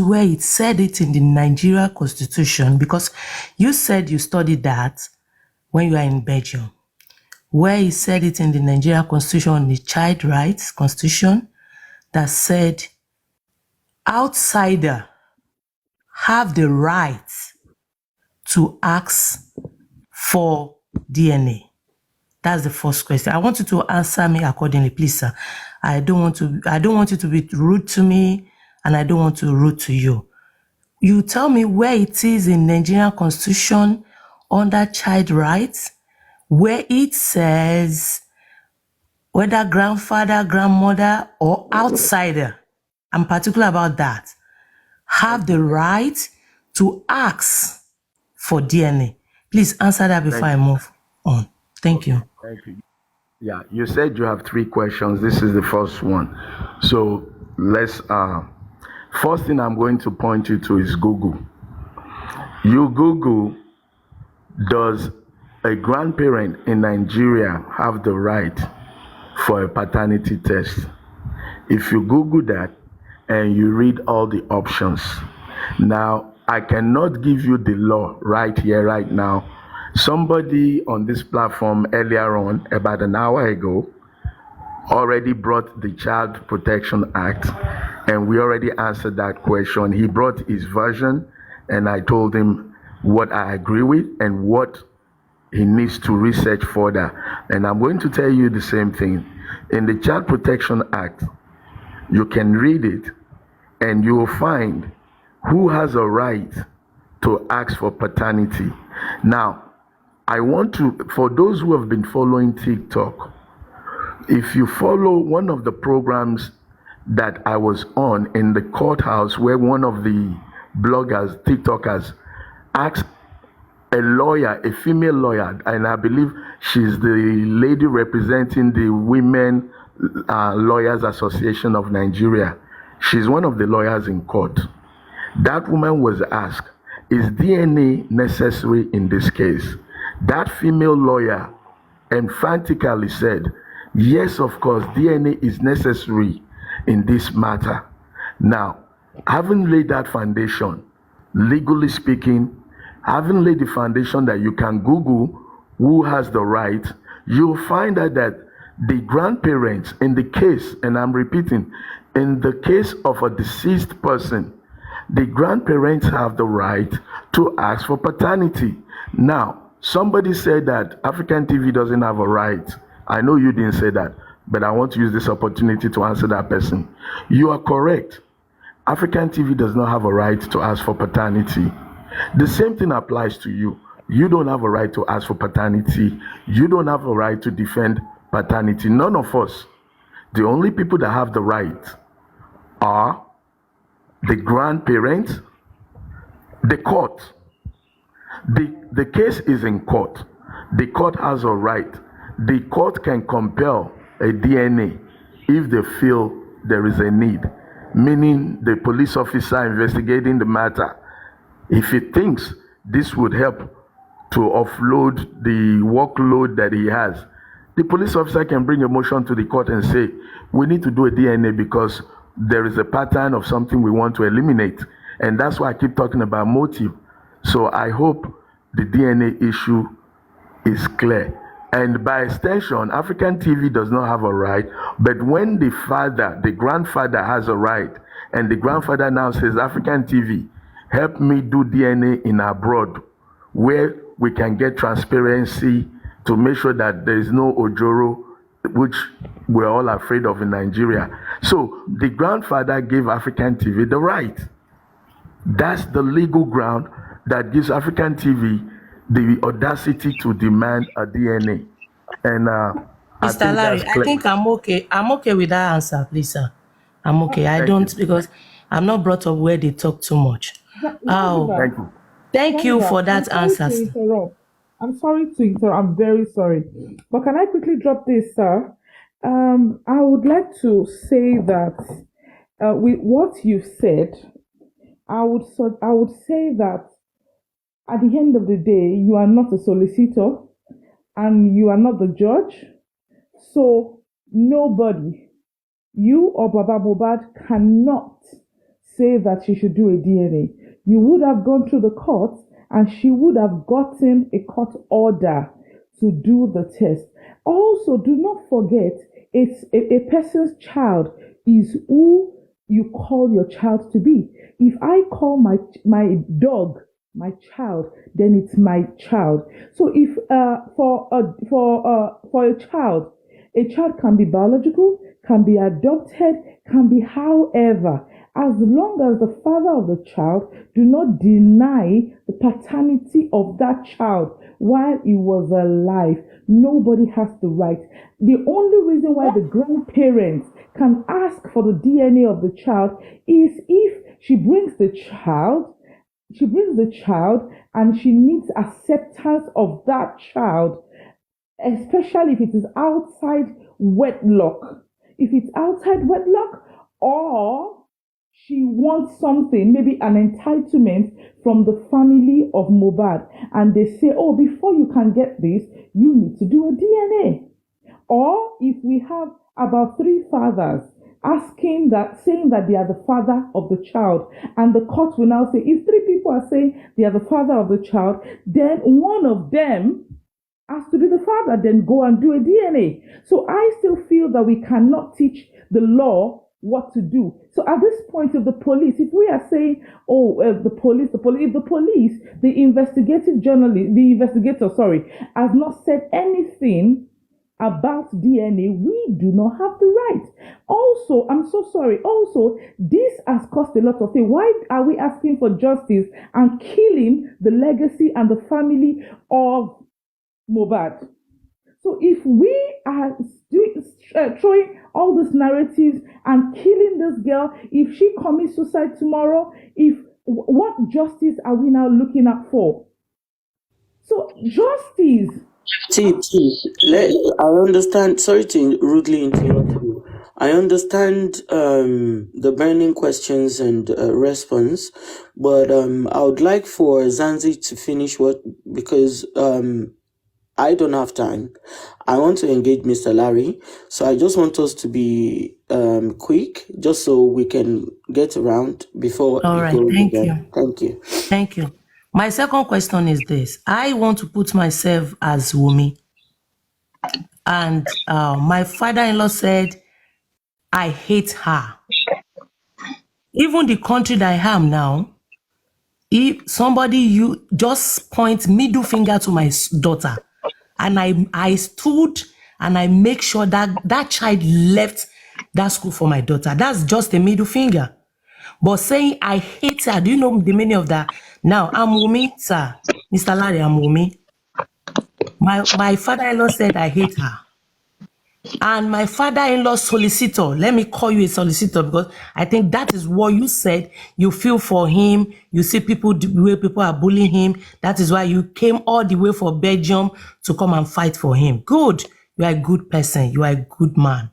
where it said it in the Nigeria Constitution, because you said you studied that when you are in Belgium, where he said it in the Nigeria Constitution, the Child Rights Constitution, that said outsider have the right to ask for DNA. That's the first question. I want you to answer me accordingly, please, sir. I don't want you to be rude to me, and I don't want to rude to you. You tell me where it is in Nigerian Constitution under child rights, where it says whether grandfather, grandmother, or outsider, I'm particular about that, have the right to ask for DNA. Please answer that before I move on. Thank you. Thank you. Yeah, you said you have 3 questions. This is the first one. So let's, first thing I'm going to point you to is Google. You Google, does a grandparent in Nigeria have the right for a paternity test? If you Google that and you read all the options, now I cannot give you the law right here, right now. Somebody on this platform earlier on, about an hour ago, already brought the Child Protection Act, and we already answered that question. He brought his version, and I told him what I agree with and what he needs to research further. And I'm going to tell you the same thing. In the Child Protection Act, you can read it, and you will find who has a right to ask for paternity. Now, I want to, for those who have been following TikTok, if you follow one of the programs that I was on in the courthouse, where one of the bloggers, TikTokers, asked a lawyer, a female lawyer, and I believe she's the lady representing the Women Lawyers Association of Nigeria. She's one of the lawyers in court. That woman was asked, is DNA necessary in this case? That female lawyer emphatically said, yes, of course, DNA is necessary in this matter. Now, having laid that foundation, legally speaking, having laid the foundation that you can Google who has the right, you'll find out that the grandparents in the case, and I'm repeating, in the case of a deceased person, the grandparents have the right to ask for paternity. Now, somebody said that African TV doesn't have a right. I know you didn't say that, but I want to use this opportunity to answer that person. You are correct. African TV does not have a right to ask for paternity. The same thing applies to you. You don't have a right to ask for paternity. You don't have a right to defend paternity. None of us. The only people that have the right are the grandparents, the court. The case is in court. The court has a right. The court can compel a DNA if they feel there is a need, meaning the police officer investigating the matter, if he thinks this would help to offload the workload that he has, the police officer can bring a motion to the court and say, we need to do a DNA because there is a pattern of something we want to eliminate. And that's why I keep talking about motive. So I hope the DNA issue is clear. And by extension, African TV does not have a right, but when the father, the grandfather has a right, and the grandfather now says, African TV, help me do DNA in abroad, where we can get transparency to make sure that there is no ojoro, which we're all afraid of in Nigeria. So the grandfather gave African TV the right. That's the legal ground that gives African TV the audacity to demand a DNA. And Mr. Larry, I think I'm okay. I'm okay with that answer, please, sir. I'm okay. I don't, because I'm not brought up where they talk too much. Oh, thank you for that answer. I'm sorry to interrupt. I'm very sorry. But can I quickly drop this, sir? I would like to say that with what you said, I would say that at the end of the day, you are not a solicitor and you are not the judge. So nobody, you or Baba Mohbad, cannot say that she should do a DNA. You would have gone through the court and she would have gotten a court order to do the test. Also, do not forget, it's a person's child is who you call your child to be. If I call my dog my child, then it's my child. So if for a child can be biological, can be adopted, can be however, as long as the father of the child do not deny the paternity of that child while he was alive, nobody has the right. The only reason why the grandparents can ask for the DNA of the child is if she brings the child and she needs acceptance of that child, especially if it is outside wedlock. If it's outside wedlock, or she wants something, maybe an entitlement from the family of Mohbad, and they say, oh, before you can get this, you need to do a DNA. Or if we have about 3 fathers saying that they are the father of the child, and the court will now say, if 3 people are saying they are the father of the child, then one of them has to be the father, then go and do a DNA. So I still feel that we cannot teach the law what to do. So at this point, if the police, if we are saying, if the investigator, has not said anything about DNA, we do not have the right. Also, I'm so sorry. Also, this has caused a lot of things. Why are we asking for justice and killing the legacy and the family of Mohbad? So if we are throwing all these narratives and killing this girl, if she commits suicide tomorrow, what justice are we now looking at for? So justice. I understand. Sorry to rudely interrupt you. I understand the burning questions and response, but I would like for Zanzi to finish because I don't have time. I want to engage Mr. Larry, so I just want us to be quick, just so we can get around before All you right, go thank again. you. Thank you. Thank you. My second question is this. I want to put myself as Wumi. And my father-in-law said, I hate her. Even the country that I am now, if somebody, you just point middle finger to my daughter, and I stood and I make sure that child left that school for my daughter. That's just a middle finger. But saying I hate her, do you know the meaning of that? Now, I'm Wumi, sir. Mr. Larry, I'm Wumi. My father-in-law said I hate her. And my father-in-law solicitor, let me call you a solicitor because I think that is what you said. You feel for him. You see the way people are bullying him. That is why you came all the way from Belgium to come and fight for him. Good. You are a good person. You are a good man.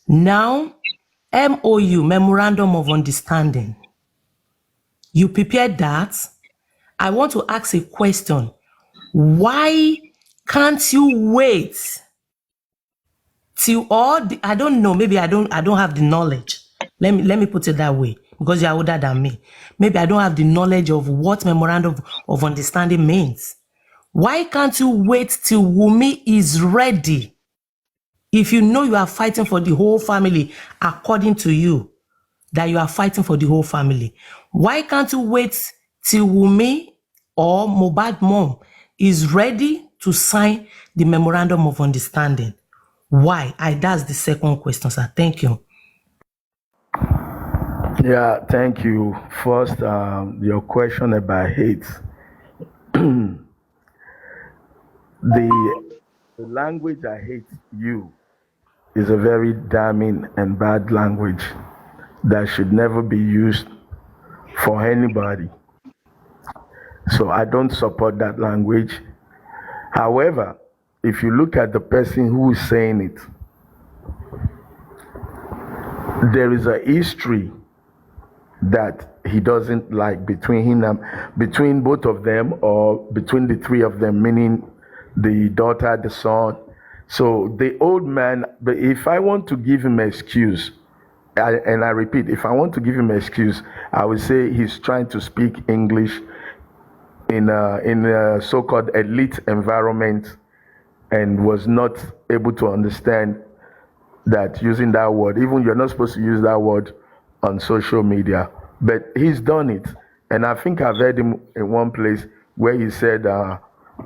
Now, MOU, Memorandum of Understanding. You prepared that. I want to ask a question. Why can't you wait till I don't know, maybe I don't have the knowledge. Let me put it that way, because you are older than me. Maybe I don't have the knowledge of what Memorandum of Understanding means. Why can't you wait till Wumi is ready? If you know you are fighting for the whole family, according to you, that you are fighting for the whole family, why can't you wait till Wumi or Mohbad mom is ready to sign the Memorandum of Understanding? Why? That's the second question, sir. Thank you. Yeah, thank you. First, your question about hate. The language I hate you is a very damning and bad language that should never be used for anybody. So I don't support that language. However, if you look at the person who is saying it, there is a history that he doesn't like between both of them, or between the 3 of them, meaning the daughter, the son. So the old man, but if I want to give him an excuse, and I repeat, if I want to give him an excuse, I would say he's trying to speak English in a so-called elite environment and was not able to understand that using that word, even you're not supposed to use that word on social media, but he's done it. And I think I've heard him in one place where he said,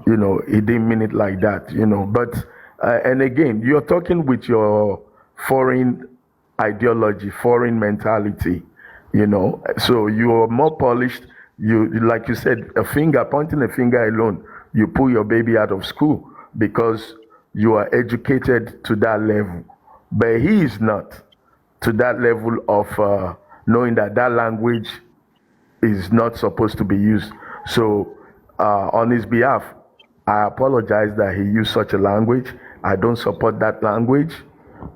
he didn't mean it like that, But, and again, you're talking with your foreign ideology, foreign mentality. So you're more polished. Like you said, pointing a finger alone, you pull your baby out of school because you are educated to that level. But he is not to that level of knowing that that language is not supposed to be used. So, on his behalf, I apologize that he used such a language. I don't support that language.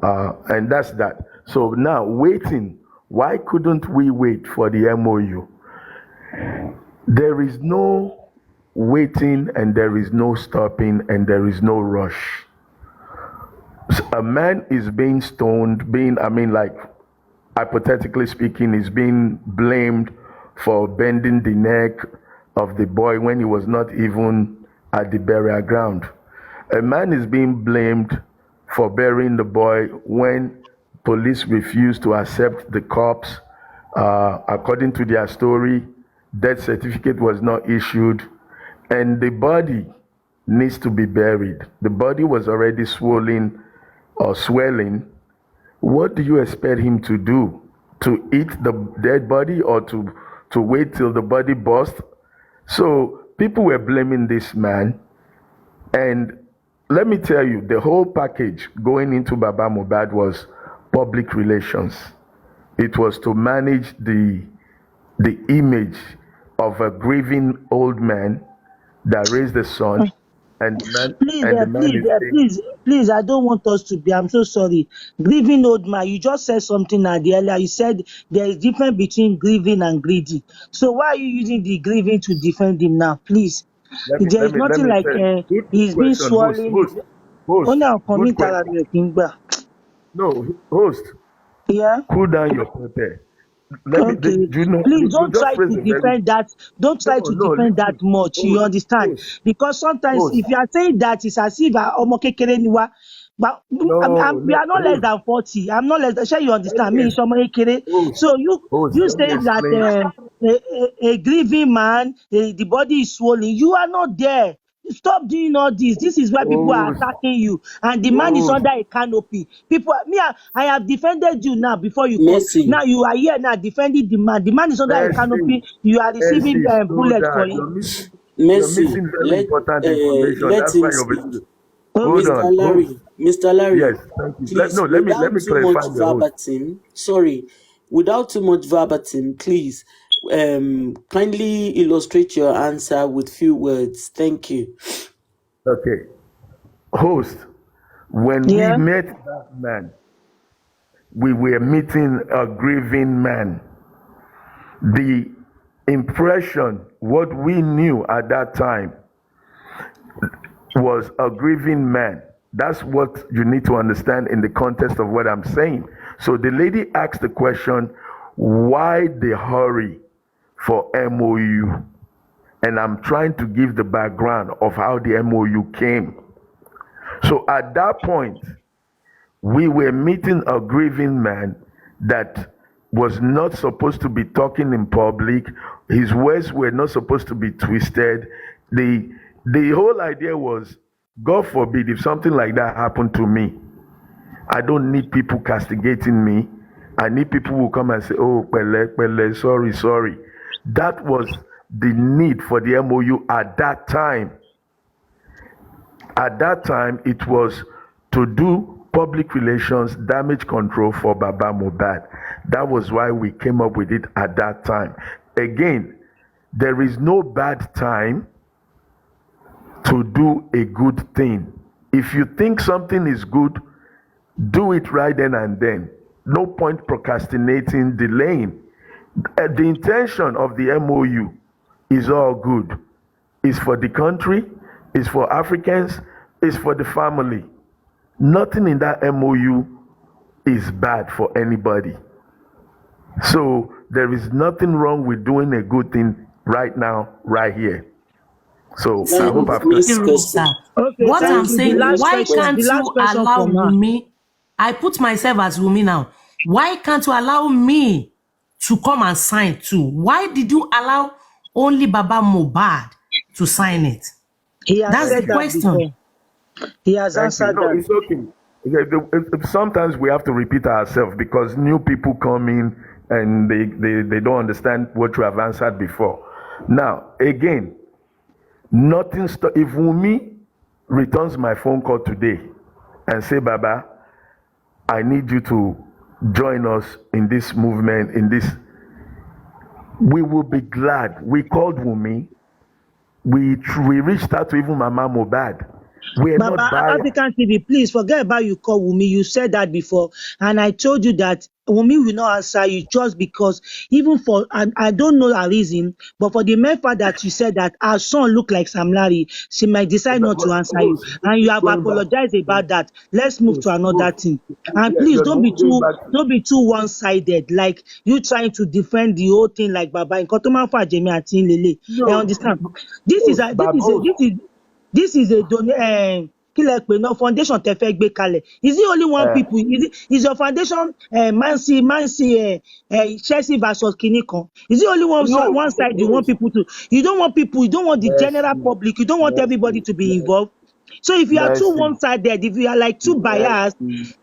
And that's that. So now, waiting. Why couldn't we wait for the MOU? There is no waiting, and there is no stopping, and there is no rush. A man is being stoned, like hypothetically speaking, is being blamed for bending the neck of the boy when he was not even at the burial ground. A man is being blamed for burying the boy when police refused to accept the corpse. According to their story, death certificate was not issued, and the body needs to be buried. The body was already swollen or swelling. What do you expect him to do? To eat the dead body or to wait till the body bursts? So people were blaming this man. And let me tell you, the whole package going into Baba Mohbad was public relations. It was to manage the image of a grieving old man that raised a son, and the man is saying, Please, I don't want us to be, I'm so sorry. Grieving old man, you just said something at the earlier. You said there is difference between grieving and greedy. So why are you using the grieving to defend him now? Please. There is let nothing me like tell you. Good he's been question, host, swallowing. host, host. Only I'm Good coming to question. No, host, Yeah. cool down your pepper. Let me. Okay. Do you know? Please You don't just try raised to a very. defend that. Don't try No, to no. defend that Listen, much. You host, understand? host, Because sometimes host. if you are saying that, it's as if omo kekere ni wa. But No, we no, are not less host. than 40. I'm not less than. Sure, you Let understand me me? Somo kekere. host, So host. you Let me saying that explain. a grieving man, the body is swollen. You are not there. Stop doing all this. This is why people are Host, attacking you, and the man is host. under a canopy. People, I have defended you now before you come. Mercy, Now you are here now defending the man. The man is under a Mercy, canopy. You are receiving Mercy. Slow bullet for down. it. You're Mercy. missing very important information. Let That's why him you're. speak. Hold Okay. Mr. on, host. Larry, Mr. Yes, Larry, thank you. please, Let without me too much clarify the host. verbatim, sorry, without too much verbatim, please, kindly illustrate your answer with few words. Thank you. Okay, host. When we Yeah. met that man, we were meeting a grieving man. The impression, what we knew at that time, was a grieving man. That's what you need to understand in the context of what I'm saying. So the lady asked the question, why the hurry for MOU? And I'm trying to give the background of how the MOU came. So at that point, we were meeting a grieving man that was not supposed to be talking in public. His words were not supposed to be twisted. The whole idea was, God forbid, if something like that happened to me, I don't need people castigating me. I need people who come and say, oh, pele, pele, sorry, sorry. That was the need for the MOU at that time. At that time, it was to do public relations damage control for Baba Mohbad. That was why we came up with it at that time. Again, there is no bad time to do a good thing. If you think something is good, do it right then and then. No point procrastinating, delaying. The intention of the MOU is all good. It's for the country, it's for Africans, it's for the family. Nothing in that MOU is bad for anybody. So there is nothing wrong with doing a good thing right now, right here. So See, I That hope is I've Miss nothing wrong with Question. that. Okay, What thank I'm Thank you. saying, The you, last Miss why question. can't The Question. last you question allow from her. Wumi? I put myself as Wumi now. Why can't you allow me to come and sign too? Why did you allow only Baba Mohbad to sign it? He has That's thank the said you. that question. before. He has Thank you. answered No, that. it's okay. Sometimes we have to repeat ourselves because new people come in and they don't understand what you have answered before. Now, again, if Wumi returns my phone call today and say, Baba, I need you to join us in this movement, we will be glad. We called Wumi. We reached out to even Mama Mohbad. We're not Baba, biased. African TV, please forget about you call Wumi. You said that before. And I told you that Wumi will not answer you just because, even for, and I don't know her reason, but for the mere fact that you said that our son look like Sam Larry, she might decide not to answer you. And you have Going back. apologized about that. Let's move to another thing. And Yeah, please you're going back. don't be too one-sided, like you trying to defend the whole thing like Baba. Nǹkan tó máa ń fà jẹ mí àti yín lélẹ̀. I No, understand. This is a, this is a, Babos. this is a kí lẹ pè náà foundation tẹ fẹ́ gbé kalẹ̀. Is it only one Uh, people? Is your foundation Chelsea versus kinní kan? Is it only one no, side you want people to? You don't want the general Mercy, public, you don't want everybody mercy, to be involved. So if you are too mercy, one-sided, if you are like too biased, mercy,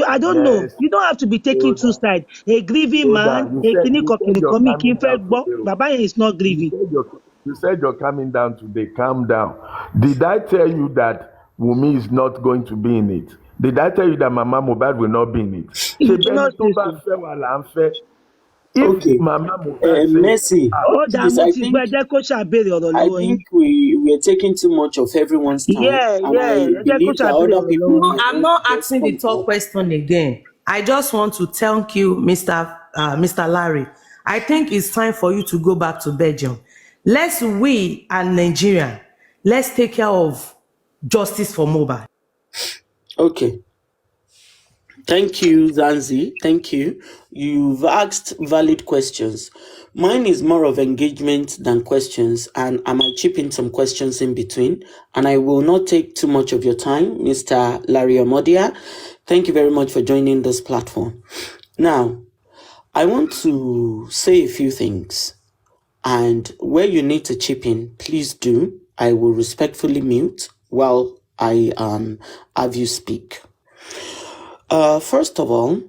I don't know. mercy. You don't have to be taking Slow two down, sides. A grieving slow man, down. a kinní You said you're kan mi kì í coming fẹ́ down gbọ́. today. Bàbá yẹn is not You grieving. said you're coming down today. Calm down. Did I tell you that Wumi is not going to be in it? Did I tell you that Mama Mohbad will not be in it? You Ṣé do bẹ́ẹ̀ni not tó say bá so. fẹ́ wà là ń fẹ́? If Okay. Mama Mohbad says, Mercy, Ó dáa, please, mo I ti gbọ́, think ẹ jẹ́ kó ṣàbèrè ọ̀rọ̀ I lọ́wọ́ yín. think we are taking too much of everyone's time, and I Ẹ jẹ́ kó believe there are ṣàbèrè other ọ̀rọ̀ people lọ́wọ́ who yín. I'm want not to just asking the come third up. question again. I just want to thank you, Mr. Larry. I think it's time for you to go back to Belgium. We and Nigeria, let's take care of justice for Mohbad. Okay. Thank you, Zanzi. Thank you. You've asked valid questions. Mine is more of engagement than questions, and I might chip in some questions in between. And I will not take too much of your time, Mr. Larry Amodia. Thank you very much for joining this platform. Now, I want to say a few things, and where you need to chip in, please do. I will respectfully mute while I have you speak. First of all,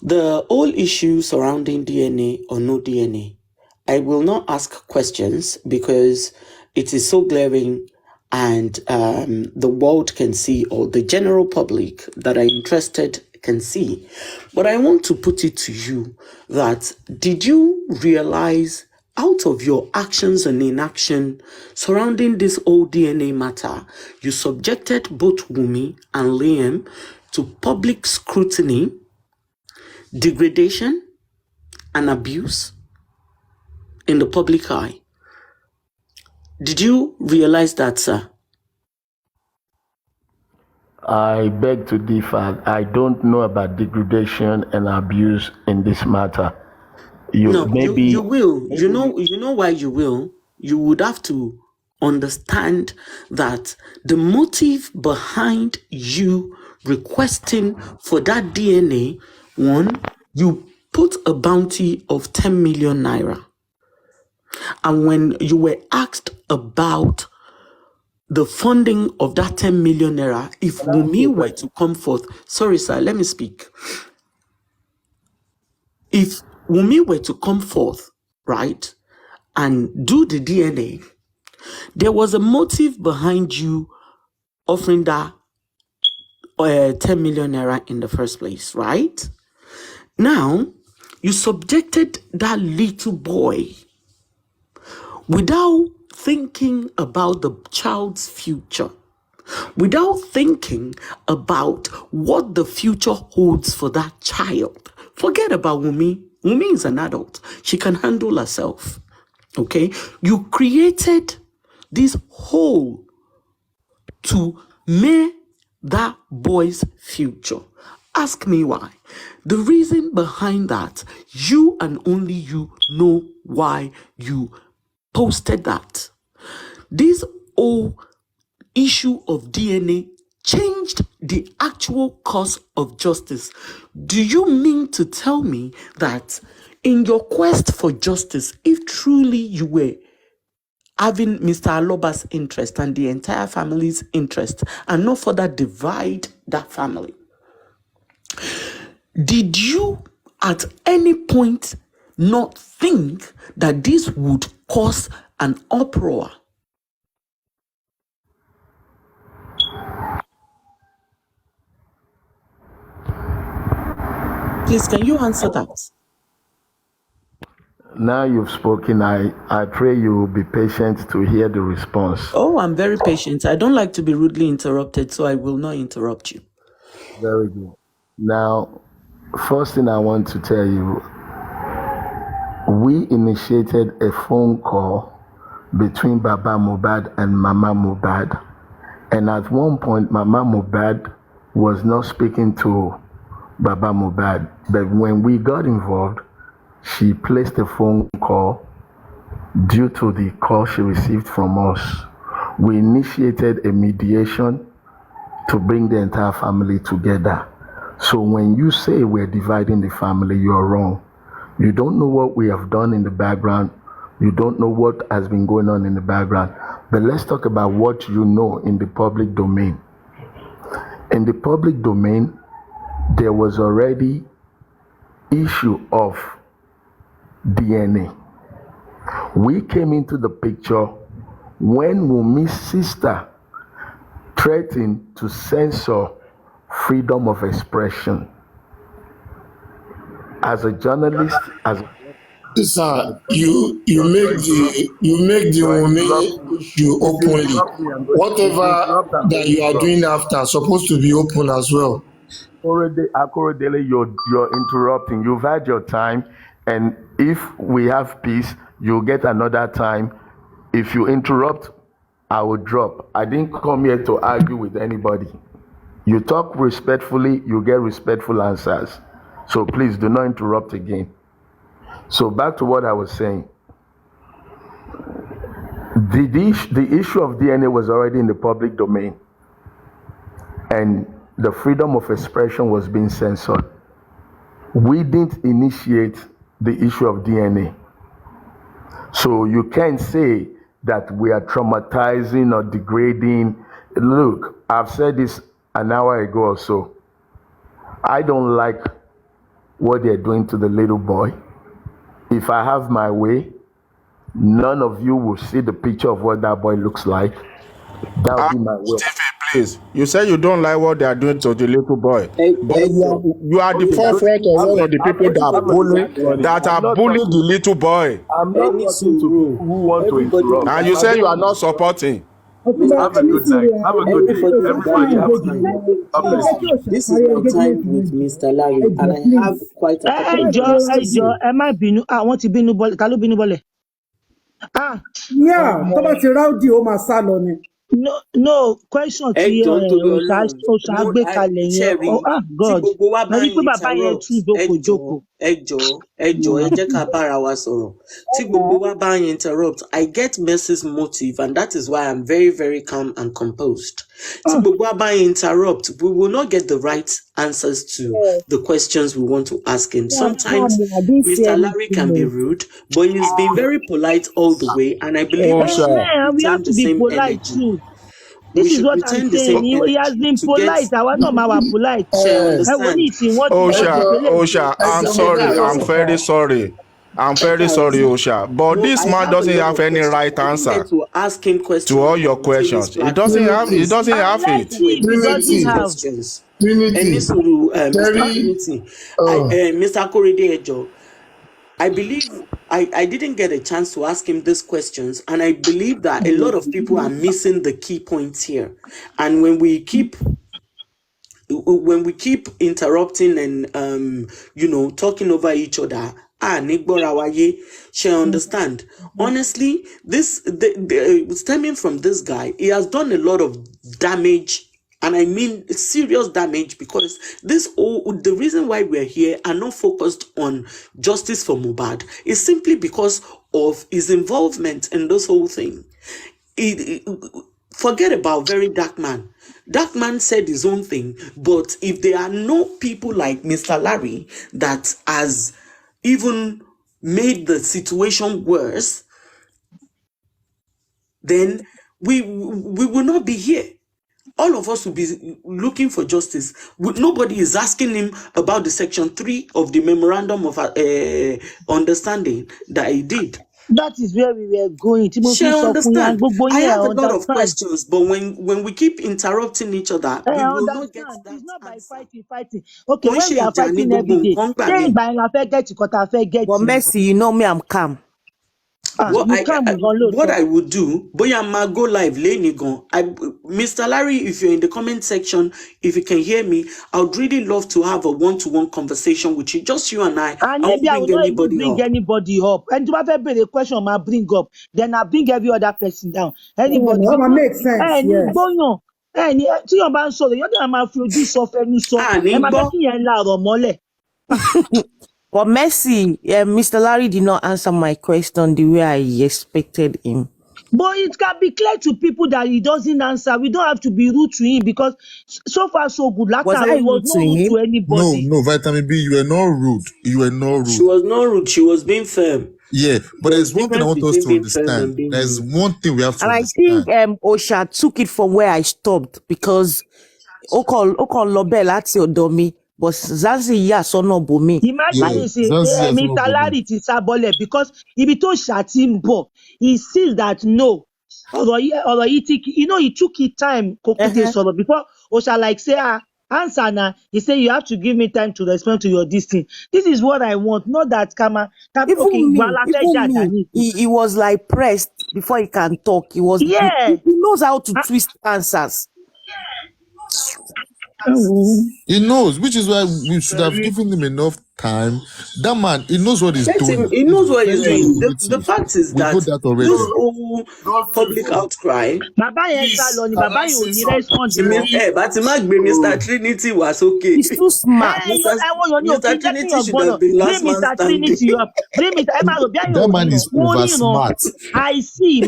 the whole issue surrounding DNA or no DNA, I will not ask questions because it is so glaring, and the world can see, or the general public that are interested can see. But I want to put it to you that, did you realize, out of your actions and inaction surrounding this whole DNA matter, you subjected both Wumi and Liam to public scrutiny, degradation, and abuse in the public eye? Did you realize that, sir? I beg to differ. I don't know about degradation and abuse in this matter. No, Maybe you will. You know why you will. You would have to understand that the motive behind you requesting for that DNA, one, you put a bounty of 10 million naira. And when you were asked about the funding of that 10 million naira, if Wumi were to come forth, sorry, sir, let me speak. If Wumi were to come forth, right, and do the DNA, there was a motive behind you offering that 10 million naira in the first place, right? Now, you subjected that little boy without thinking about the child's future, without thinking about what the future holds for that child. Forget about Wumi. Wumi is an adult. She can handle herself. Okay? You created this hole to make that boy's future. Ask me why. The reason behind that, you and only you know why you posted that. This whole issue of DNA changed the actual course of justice. Do you mean to tell me that in your quest for justice, if truly you were having Mr. Aloba's interest and the entire family's interest and not further divide that family, did you at any point not think that this would cause an uproar? Please, can you answer that? Now you've spoken, I pray you will be patient to hear the response. Oh, I'm very patient. I don't like to be rudely interrupted, so I will not interrupt you. Very good. Now, first thing I want to tell you, we initiated a phone call between Baba Mohbad and Mama Mohbad. And at one point, Mama Mohbad was not speaking to Baba Mohbad. But when we got involved, she placed a phone call due to the call she received from us. We initiated a mediation to bring the entire family together. So when you say we're dividing the family, you're wrong. You don't know what we have done in the background. You don't know what has been going on in the background. But let's talk about what you know in the public domain. In the public domain, there was already issue of DNA. We came into the picture when Wumi's sister threatened to censor freedom of expression. As a journalist, Sir, you make the woman issue openly. Whatever that you are doing after supposed to be open as well. Akorodele, you're interrupting. You've had your time, and if we have peace, you'll get another time. If you interrupt, I will drop. I didn't come here to argue with anybody. You talk respectfully, you get respectful answers. So please do not interrupt again. So back to what I was saying. The issue of DNA was already in the public domain, and the freedom of expression was being censored. We didn't initiate the issue of DNA. So you can't say that we are traumatizing or degrading. Look, I've said this an hour ago or so. I don't like what they're doing to the little boy. If I have my way, none of you will see the picture of what that boy looks like. That will be my way. Please, you say you don't like what they are doing to the little boy, but you are the forefront of one of the people that are bullying the little boy. I'm not talking to people who want to interrupt. And you say you are not supporting. Have a good night. Have a good day. Everybody have a good night. This is my time with Mr. Larry, and I have quite a couple of things to say. ẹ má bínú àwọn ti bínú bọ́lẹ̀ ta ló bínú bọ́lẹ̀. tó bá ti ráùdì ó máa sá lọ ni. No question tí ọ̀sà gbé kalẹ̀ yẹn God mo rí pé bàbá yẹn tún jókòó. ẹ jẹ́ ká bára wa sọ̀rọ̀. Tí gbogbo wa bá interrupt, I get Mercy's motive, and that is why I'm very, very calm and composed. Tí gbogbo wa bá interrupt, we will not get the right answers to the questions we want to ask him. Sometimes Mr. Larry can be rude, but he's been very polite all the way, and I believe we have to be polite too. This is what I'm saying. He has been polite. Àwa náà máa wà polite. Osha, I'm sorry. I'm very sorry. I'm very sorry, Osha. But this man doesn't have any right answer to ask him questions to all your questions. He doesn't have it. He doesn't have. Mr. Akorede Ejo, I believe I didn't get a chance to ask him these questions, and I believe that a lot of people are missing the key points here. And when we keep interrupting and talking over each other, she understand. Honestly, this stemming from this guy, he has done a lot of damage And I mean serious damage, because the reason why we're here and not focused on justice for Mohbad is simply because of his involvement in this whole thing. Forget about very dark man. Dark man said his own thing, but if there are no people like Mr. Larry that has even made the situation worse, then we will not be here. All of us will be looking for justice. Nobody is asking him about the section 3 of the memorandum of understanding that he did. That is where we were going. She understand. I have a lot of understand. questions, but when we keep interrupting each other, we will not get that It's not by answer. fighting. Okay, when we are fighting every day, then by But Mercy, you know me, I'm calm. What I would do, boy, I go live, Mr. Larry, if you're in the comment section, if you can hear me, I would really love to have a one-to-one conversation with you, just you and I. And maybe I will not even bring anybody up. And to have a question, I bring up, then I bring every other person down. Anybody? That makes sense. Yes. Tí wọ́n bá ń sọ̀rọ̀ yọ́n dẹ̀ máa fi ojú sọ fẹ́nu sọ ẹ máa fẹ́ kí yẹn láàrọ̀ mọ́lẹ̀. But Mercy, Mr. Larry did not answer my question the way I expected him. But it can be clear to people that he doesn't answer. We don't have to be rude to him because so far so good. Was I rude to him? To anybody. No, Vitamin B, you were not rude. You were not rude. She was not rude. She was being firm. Yeah, but there's one thing I want us to understand. There's one thing we have to understand. And I think Osha took it from where I stopped because Okon Lobel láti ọ̀dọ̀ mi, but Zazi Yasono Bomi. Imagine say Mr. Larry ti sábọ́lẹ̀ because ibi tó ṣàtì ń bọ̀, he sees that no. Ọ̀rọ̀ yìí he took his time sọ̀rọ̀ before Osha like say answer now. He say you have to give me time to respond to your this thing. This is what I want, not that he was like pressed before he can talk. He knows how to twist answers. He knows, which is why we should have given him enough time. That man, he knows what he's doing. He knows what he's doing. The fact is that this whole public outcry. Mr. Trinity was okay. He's too smart. Mr. Trinity should have been last man standing. That man is over smart. I see.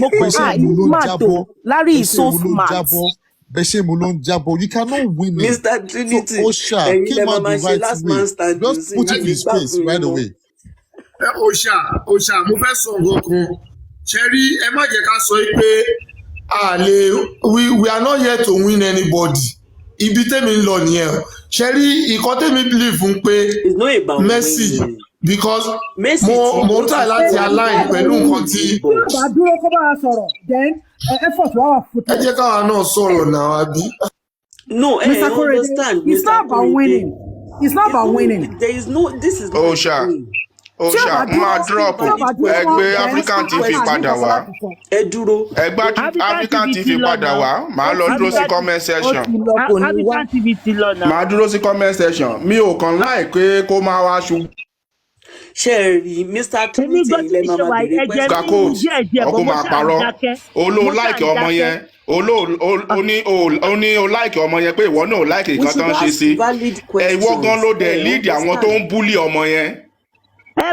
Larry is so smart. You cannot win it. Mr. Trinity, so Osha came out the right way. Just put him in his place right away. Osha, mo fẹ́ sọ nǹkan kan. Ṣẹ́rí, ẹ má jẹ́ ká sọ pé we are not here to win anybody. Ibi tèmi ń lọ nìyẹn. Ṣẹ́rí, ìkan tèmi believe fún pé Mercy because mo ń try láti align pẹ̀lú nǹkan tí. Bàdúró kó bá a sọ̀rọ̀ then effort wà wà fún. Ẹ jẹ́ káwa náà sọ̀rọ̀ náà àbí. No, I understand. It's not about winning. It's not about winning. There is no. This is not. Osha, máa drop ẹgbẹ́ African TV padà wá. Ẹgbẹ́ African TV padà wá. Màá lọ dúró sí comment section. Màá dúró sí comment section. Mi ò kàn láì pé kó máa wá ṣubú. Ṣẹ́ẹ̀rì Mr. Trinity ilẹ̀ mama bèrè pẹ́. Gakot ọkùnrin máa parọ́. Olóò láìkì ọmọ yẹn. Ó ní o láìkì ọmọ yẹn pé ìwọ náà ò láìkì nǹkan tó ń ṣe sí. Ìwọ gan ló dẹ̀ lead àwọn tó ń búlì ọmọ yẹn. Bá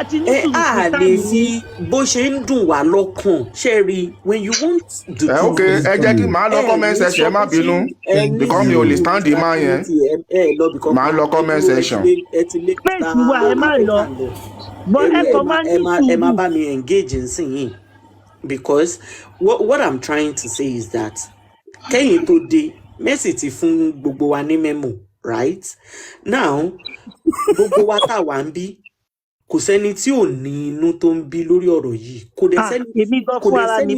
ti ní sùúrù a lè fi bó ṣe ń dùn wá lọ́kàn Ṣẹ́ẹ̀rì when you want the truth. Ok, ẹ jẹ́ kí màá lọ comment section ẹ má bínú because mi ò lè stand the man yẹn. Màá lọ comment section. Ẹ má lọ. Ẹ má bá mi engage nsìnyìn because what I'm trying to say is that kẹ́yìn tó dé Mercy ti fún gbogbo wa ní memo right now gbogbo wa tá wà ń bí kò sẹ́ni tí ò ní inú tó ń bí lórí ọ̀rọ̀ yìí kò dẹ̀ sẹ́ni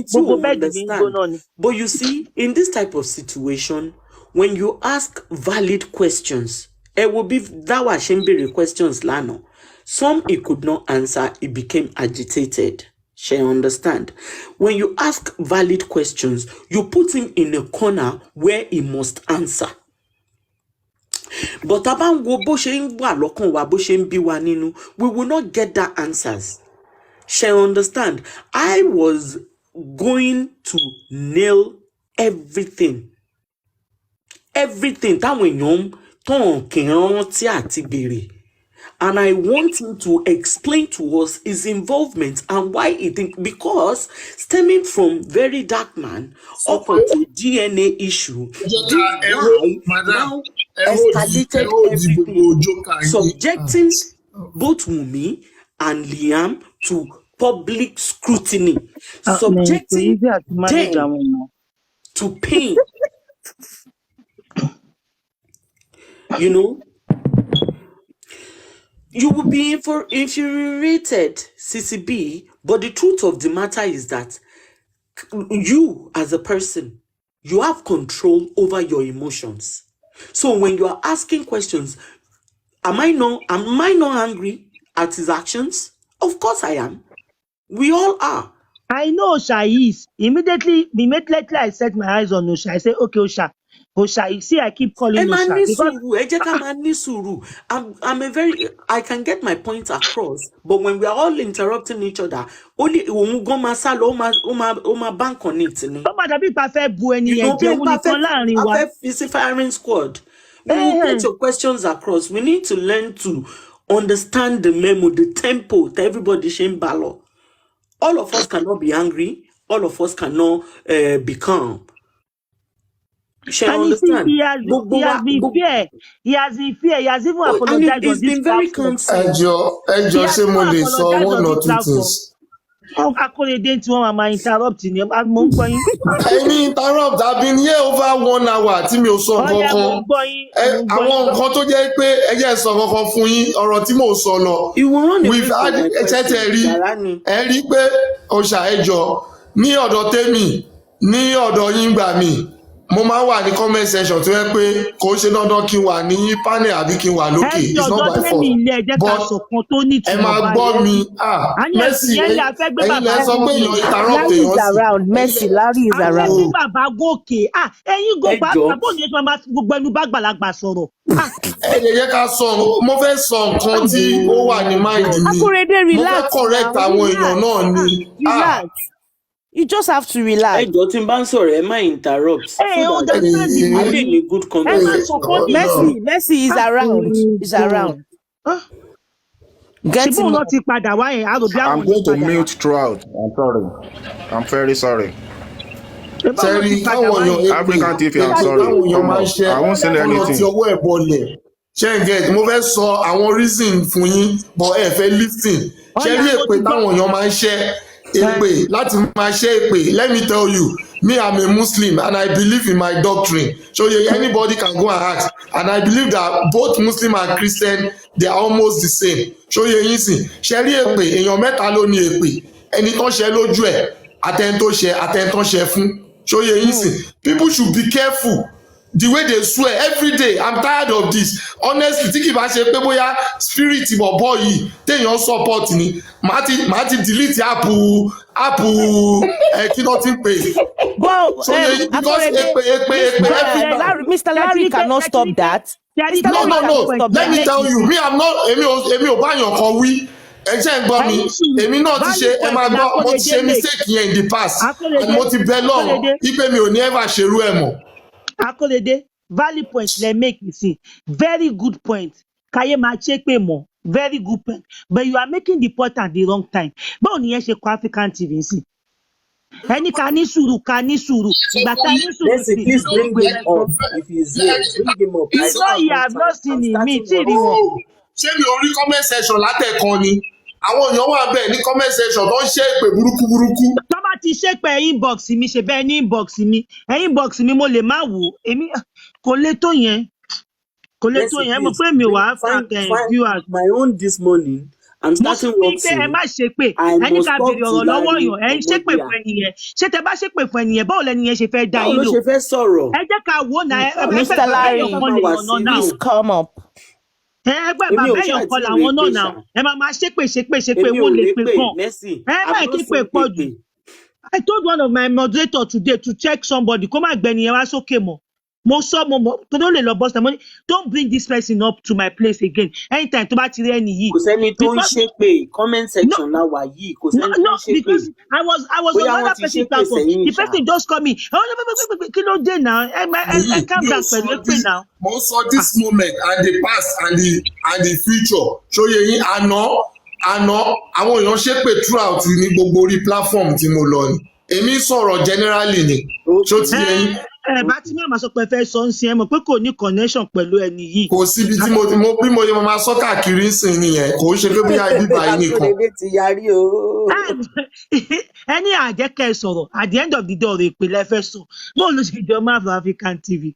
tí ò understand but you see in this type of situation when you ask valid questions ẹ wo bí Dawa ṣe ń béèrè questions lánàá some he could not answer he became agitated. She understand. When you ask valid questions, you put him in a corner where he must answer. But we will not get that answers. She understand. I was going to nail everything. everything táwọn èèyàn tán kì í rántí àti béèrè. And I want him to explain to us his involvement and why he think, because stemming from very dark man up to DNA issue, this guy now escalated everything, subjecting both Wunmi and Liam to public scrutiny, subjecting them to pain. You know, you will be infuriated, CCB, but the truth of the matter is that you, as a person, you have control over your emotions. So when you are asking questions, am I not angry at his actions? Of course I am. We all are. I know Osha is. Immediately I set my eyes on Osha. I say, okay, Osha, you see, I keep calling Osha. I can get my point across, but when we are all interrupting each other, only bank on it. A firing squad. You get your questions across. We need to learn to understand the memo, the tempo, to everybody shame ballo. All of us cannot be angry. All of us cannot be calm. And understand? He has been fair. He has been fair. He has even apologized on this platform. Ẹjọ́ ṣé mo lè sọ one or two things. Akorede tí wọ́n máa interrupt ni mo ń gbọ́ yín. Ẹni interrupt, I've been here over 1 hour tí mi ò sọ kankan. Àwọn nǹkan tó jẹ́ pé ẹ jẹ́ sọ kankan fún yín, ọ̀rọ̀ tí mò ń sọ lọ. We've had ẹ̀ṣẹ̀tẹ̀ rí pé Osha ẹjọ́ ní ọ̀dọ̀ tèmi ní ọ̀dọ̀ yín gbà mí. Mo máa wà ní comment section tó yẹ pé kò ṣe dandan kí n wà ní panel àbí kí n wà lókè. It's not my fault. But ẹ máa gbọ́ mi. Mercy ẹ̀yin lẹ sọ pé èèyàn interrupt èèyàn sí. Larry is around. Mercy, Larry is around. Àwọn bàbá gòkè. Ẹ̀yin go bá bàbá òní ẹ̀ṣọ́ máa gbogbo ẹnu bá gbàlagbà sọ̀rọ̀. Ẹ lè yẹ ká sọ, mo fẹ́ sọ nǹkan tí ó wà ní mind mi. Mo fẹ́ correct àwọn èèyàn náà ni. Relax. You just have to relax. Ẹjọ́ tí n bá ń sọ̀rọ̀ ẹ má interrupt. I need a good conversation. Mercy is around. He's around. I'm going to mute throughout. I'm sorry. I'm very sorry. African TV, I'm sorry. I won't say anything. Ṣé mo fẹ́ sọ àwọn reason fún yín but ẹ fẹ́ listen. Ṣé rí èpè táwọn èèyàn máa ń ṣe èpè láti máa ṣe èpè? Let me tell you, me I'm a Muslim and I believe in my doctrine. So anybody can go and ask, and I believe that both Muslim and Christian they are almost the same. So yín sìn, ṣé rí èpè èèyàn mẹ́ta ló ní èpè, ẹni tó ṣe lójú ẹ̀, àtẹni tó ṣe fún. So yín sìn, people should be careful. The way they swear every day, I'm tired of this. Honestly, tí kì bá ṣe pé bóyá spirit bọ̀bọ̀ yìí téèyàn support ni, màá ti delete app kí ló ti ń pè. So because èpè every Mr. Larry cannot stop that. No. Let me tell you, me I'm not èmi ò bá yàn kan wí. Ẹ jẹ́ ń gbọ́ mi, èmi náà ti ṣe ẹ máa gbọ́, mo ti ṣe mistake yẹn in the past and mo ti bẹ lọ́run wípé mi ò ní ever ṣerú ẹ̀ mọ́. Akolede, valid point they make you see. Very good point. Kaye ma chepe mo. Very good point. But you are making the point at the wrong time. Báwo ni yẹn ṣe kọ African TV sí? Ẹni ká ní sùúrù. Please bring him up if he's here. Bring him up. He's not here. I've not seen him. Me, tí rí wọn. Ṣé mi ò rí comment section látẹ̀kan ni? Àwọn èèyàn wà bẹ́ẹ̀ ní comment section tó ń ṣe èpè burúkú. Tó bá ti ṣe pé inbox mi ṣe bẹ́ẹ̀ ní inbox mi. Inbox mi mo lè má wò. Èmi kò lè tó yẹn. Mo pé mi wà after viewers. My own this morning. I'm starting work soon. Ẹ má ṣe pé ẹni ká béèrè ọ̀rọ̀ lọ́wọ́ yàn ẹ ń ṣépè fún ẹnìyẹn. Ṣé tẹ bá ṣépè fún ẹnìyẹn báwo lẹnìyẹn ṣe fẹ́ dá yín lò? Báwo ló ṣe fẹ́ sọ̀rọ̀? Ẹ jẹ́ ká wò náà. Mr. Larry, please come up. Ẹgbẹ́ bàbá èèyàn kan làwọn náà náà ẹ máa ṣépè wọ́n lè pè kàn. Ẹ má kí pè pọ̀ jù. I told one of my moderators today to check somebody kó má gbẹni yẹn wá sókè mọ́. Most of money. Don't bring this person up to my place again. Anytime to buy any kò sẹ́ni tó ń because ṣépè comment no, section la wà yìí kò no, sẹ́ni tó no, ń ṣépè because I was bóyá on wọ́n another ti person's ṣépè platform. sẹ́yìn The ṣá. person just call me. Kilo day now. I calm mi ò down sọ pẹ̀lú this now. mo sọ this moment and the past and the future ṣóyè yín àná àwọn èèyàn ṣépè throughout ní gbogbo orí platform tí mo lọ ni èmi sọ̀rọ̀ generally ni ṣó ti yé yín Bá tí màmá sọ pé fẹ́ sọ ń sin ẹ mọ̀ pé kò ní connection pẹ̀lú ẹni yìí. kò síbi tí mo bí mo yẹ mo máa sọ káàkiri ń sìn nìyẹn kò ń ṣe pé bóyá ibi báyìí nìkan. Akóredé ti yarí o. Ẹni àjẹkẹ́ sọ̀rọ̀ at the end of the day ọ̀rọ̀ ìpè lẹ́fẹ́ sọ. Bóun ló ṣe jọ máa fọ African TV.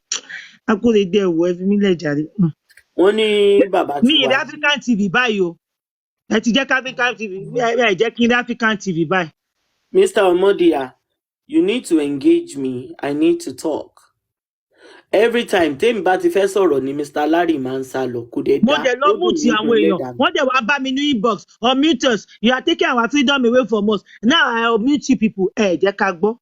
Akóredé ẹ̀wọ̀ ẹ fi mí lẹ̀ jàre. Wọ́n ní bàbá ti Mi wà ìrí African TV báyìí o. Ẹ ti jẹ́ ká African TV ẹ jẹ́ kí n rí African TV báyìí. Mr. Omodia, you need to engage me. I need to talk. Every time tèmi bá ti fẹ́ sọ̀rọ̀ ni Mr. Larry máa ń sá lọ kò dé Mo dá dẹ̀ lọ ó dùn mute mí àwọn gan èèyàn. lẹ́dàá mi. Wọ́n dẹ̀ wá bá mi ní inbox unmute us. You are taking our freedom away from us. Now I unmute you people. Ẹ jẹ́ ká gbọ́.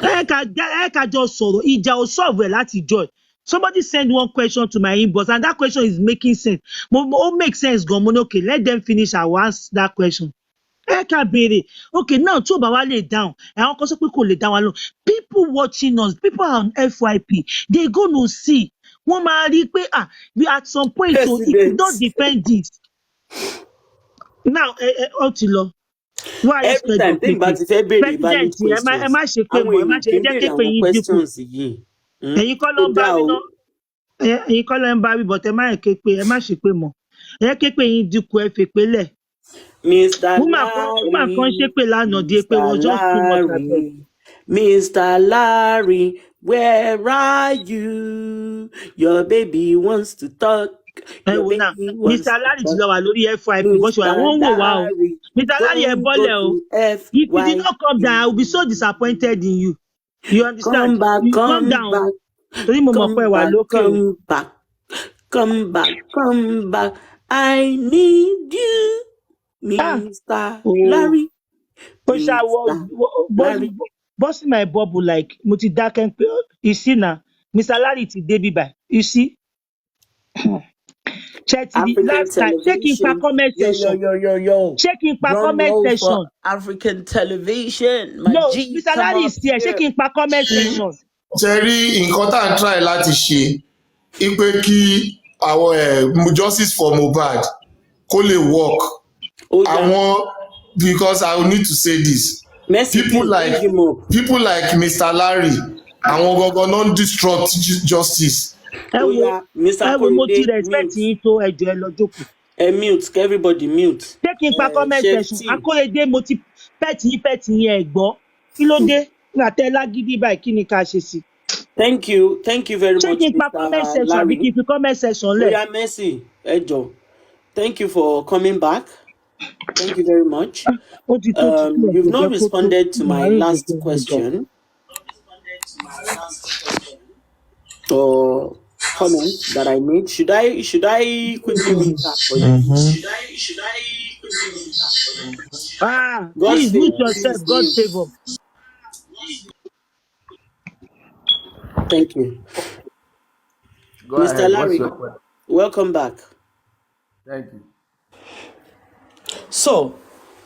Ẹ ká jọ sọ̀rọ̀. Ìjà ò solve ẹ̀ láti joy. Somebody send one question to my inbox and that question is making sense. Ó make sense gan. Mo ní okay, let them finish. I will answer that question. Ẹ ká béèrè. Okay, now tí ò bá wá lè dáhùn. Àwọn kan sọ pé kò lè dá wa lóhùn. People watching us, people on FYP, they gonna see. Wọ́n máa rí pé we at some point so if you don't defend this. Now ó ti lọ. Why are you Every time tèmi bá ti fẹ́ béèrè valid President ẹ má ṣe pé àwọn mọ́ ẹ má èèyàn ṣe kì ẹ í jẹ́ béèrè képe àwọn yín dínkù. questions yìí. Ẹ̀yin kọ́ ló Ó ń bá dá mi o. ná. Ẹ̀yin kọ́ ló ń bá mi but ẹ má yẹ képe ẹ má ṣe pé mọ́. Ẹ jẹ́ képe yín dínkù ẹ fèpé lẹ̀. Mr. Woman kan ṣépè lánàá di pé was just too much abeg. Mr. Larry, where are you? Your baby wants to talk. Ẹ Your wo náà baby wants Mr. to Larry ti talk. lọ wà lórí FYP bó ṣe wà Mr. wọ́n ń wò wá o. Larry, Mr. Larry ẹ don't go bọ́lẹ̀ o. to If you did not come down, I will be so FYP. disappointed in you. You understand? Come back, You come come down. back, Torí mo mọ̀ pé come wà back, lókè o. come back, come back, come back. I need you, Mr. Larry. Ó ṣàwọ̀ Larry. bọ́sì my bubble like mo ti dákẹ́ pé you see na Mr. Larry ti dé bíbá you see. Ṣé ti di African last time ṣé kí n pa television. comment section? Yo. Ṣé kí n pa Drum comment roll section? for African television. My No, G, Mr. come Larry up is here. Ṣé here. kí n pa comment section? ṣe rí nǹkan tá à ń try láti ṣe pé kí àwọn justice for Mohbad kó lè work àwọn because I will need to say this Mercy, people like Mr. Larry àwọn gangan non disrupt justice. Ẹ wo mo ti respect yín tó ẹjọ́ ẹ lọ jókòó. Mute, everybody mute. Ṣé kí n pa comment section? Akóredé mo ti pẹ́ẹ̀tì yín ẹ̀ gbọ́. Kí ló dé? Nígbà tẹ́ lágídí báyìí kí ni ká ṣe sí? Thank you very much, Ṣé kí n pa comment section àbí kí n fi comment section lẹ̀? Oya Mercy, ẹjọ́. Thank you for coming back. Thank you very much. You've not responded to my last question or comment that I made. Should I quickly recap for you? Please mute yourself. God favor. Thank you. Go Mr. ahead. Larry, welcome back. Thank you. So,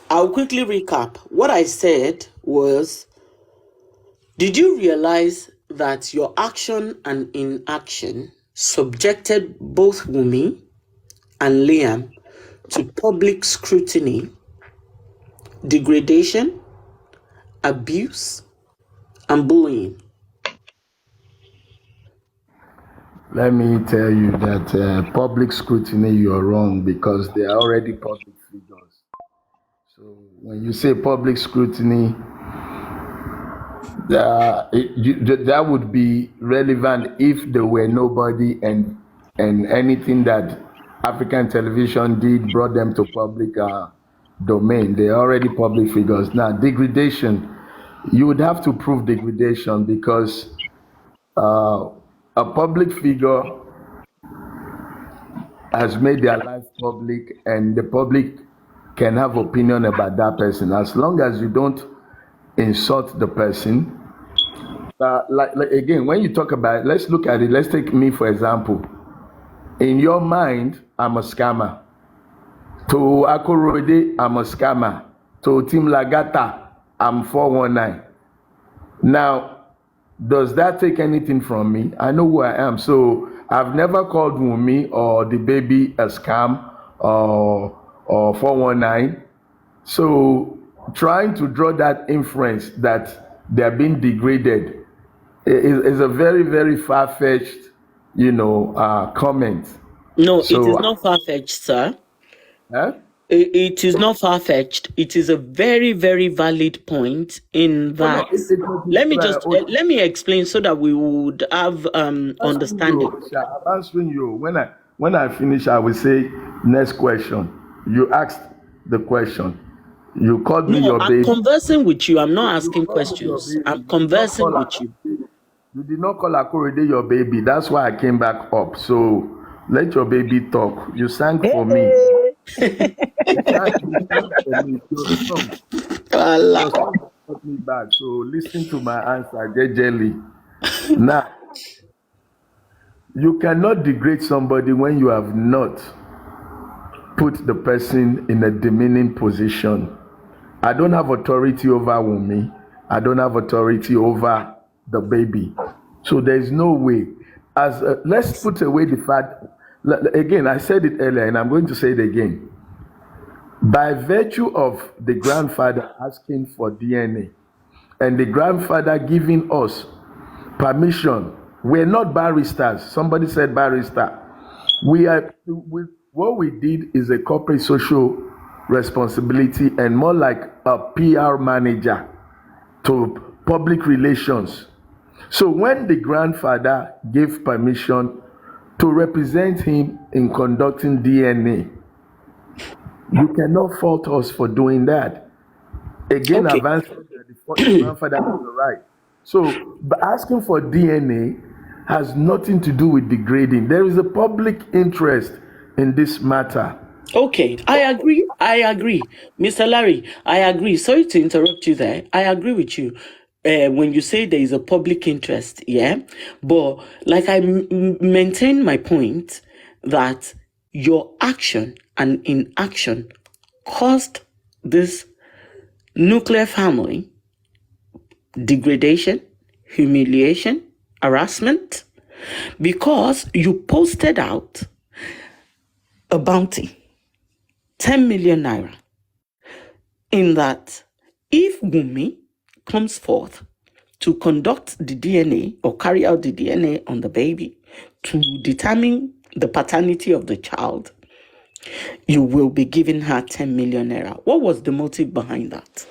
I'll quickly recap. What I said was, did you realize that your action and inaction subjected both Wunmi and Liam to public scrutiny, degradation, abuse, and bullying? Let me tell you that public scrutiny, you're wrong because they are already public figures. So when you say public scrutiny, that would be relevant if there were nobody and anything that African television did brought them to public domain. They're already public figures. Now, degradation, you would have to prove degradation because a public figure has made their life public and the public can have opinion about that person. As long as you don't insult the person. Like again, when you talk about, let's look at it. Let's take me for example. In your mind, I'm a scammer. To Akorode, I'm a scammer. To Tim Lagata, I'm 419. Now, does that take anything from me? I know who I am. So I've never called Wumi or the baby a scam or 419. So trying to draw that inference that they're being degraded is a very, very far-fetched, comment. No, So, it is not far-fetched, sir. Huh? It is not far-fetched. It is a very, very valid point in that. Let me explain so that we would have understanding. I'm answering you. When I finish, I will say next question. You asked the question. You called me your baby. I'm conversing with you. I'm not asking questions. I'm conversing with you. You did not call Akorede your baby. That's why I came back up. So let your baby talk. You sang for me. You sang for me. Your song brought me back. So listen to my answer, jejely. Now, you cannot degrade somebody when you have not put the person in a demeaning position. I don't have authority over Wumi. I don't have authority over the baby. So there is no way. Let's put away the fact. Again, I said it earlier, and I'm going to say it again. By virtue of the grandfather asking for DNA, and the grandfather giving us permission, we're not barristers. Somebody said barrister. What we did is a corporate social responsibility and more like a PR manager to public relations. So when the grandfather gave permission to represent him in conducting DNA, you cannot fault us for doing that. Again, I've answered that the grandfather has the right. So asking for DNA has nothing to do with degrading. There is a public interest in this matter. Okay, I agree. Mr. Larry, I agree. Sorry to interrupt you there. I agree with you. When you say there is a public interest, yeah? But like I maintain my point that your action and inaction caused this nuclear family degradation, humiliation, harassment, because you posted out a bounty, 10 million naira, in that if Wumi comes forth to conduct the DNA or carry out the DNA on the baby to determine the paternity of the child, you will be giving her 10 million naira. What was the motive behind that?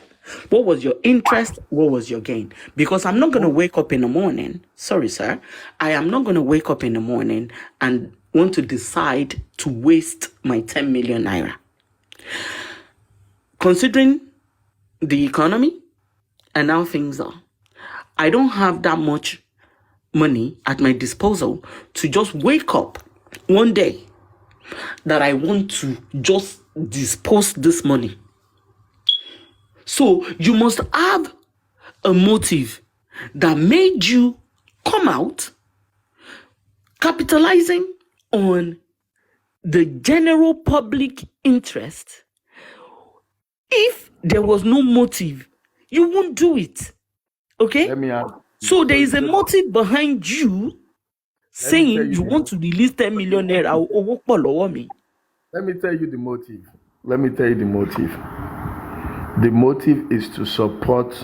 What was your interest? What was your gain? Because I'm not going to wake up in the morning. Sorry, sir. I am not going to wake up in the morning and want to decide to waste my 10 million naira. Considering the economy and how things are, I don't have that much money at my disposal to just wake up one day that I want to just dispose this money. So you must have a motive that made you come out capitalizing on the general public interest. If there was no motive, you won't do it. Okay? Let me ask. So there is a motive behind you saying you want to release 10 million naira. Let me tell you the motive. The motive is to support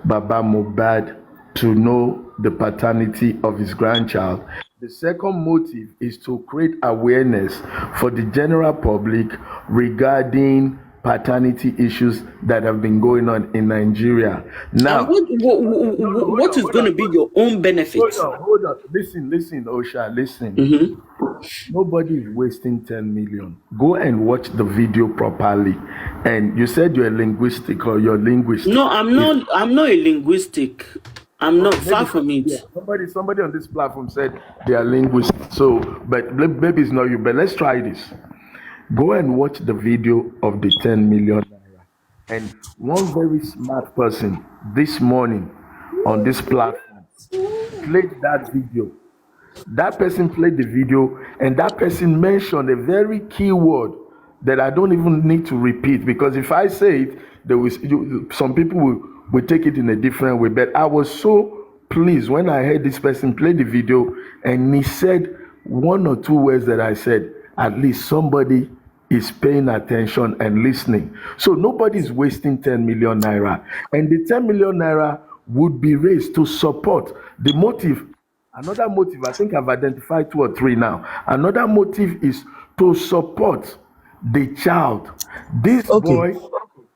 Baba Mohbad to know the paternity of his grandchild. The second motive is to create awareness for the general public regarding paternity issues that have been going on in Nigeria. Now, what is going to be your own benefit? Hold on. Listen, Osha, listen. Mm-hmm. Nobody is wasting 10 million. Go and watch the video properly. And you said you're a linguistic or you're a linguist. No, I'm not a linguistic. I'm not far from it. Yeah, somebody on this platform said they are linguists. So, but maybe it's not you. But let's try this. Go and watch the video of the 10 million naira. And one very smart person this morning on this platform played that video. That person played the video, and that person mentioned a very key word that I don't even need to repeat, because if I say it, some people will take it in a different way. But I was so pleased when I heard this person play the video and he said one or two words that I said, at least somebody is paying attention and listening. So nobody is wasting 10 million naira. And the 10 million naira would be raised to support the motive. Another motive, I think I've identified 2 or 3 now. Another motive is to support the child. This boy.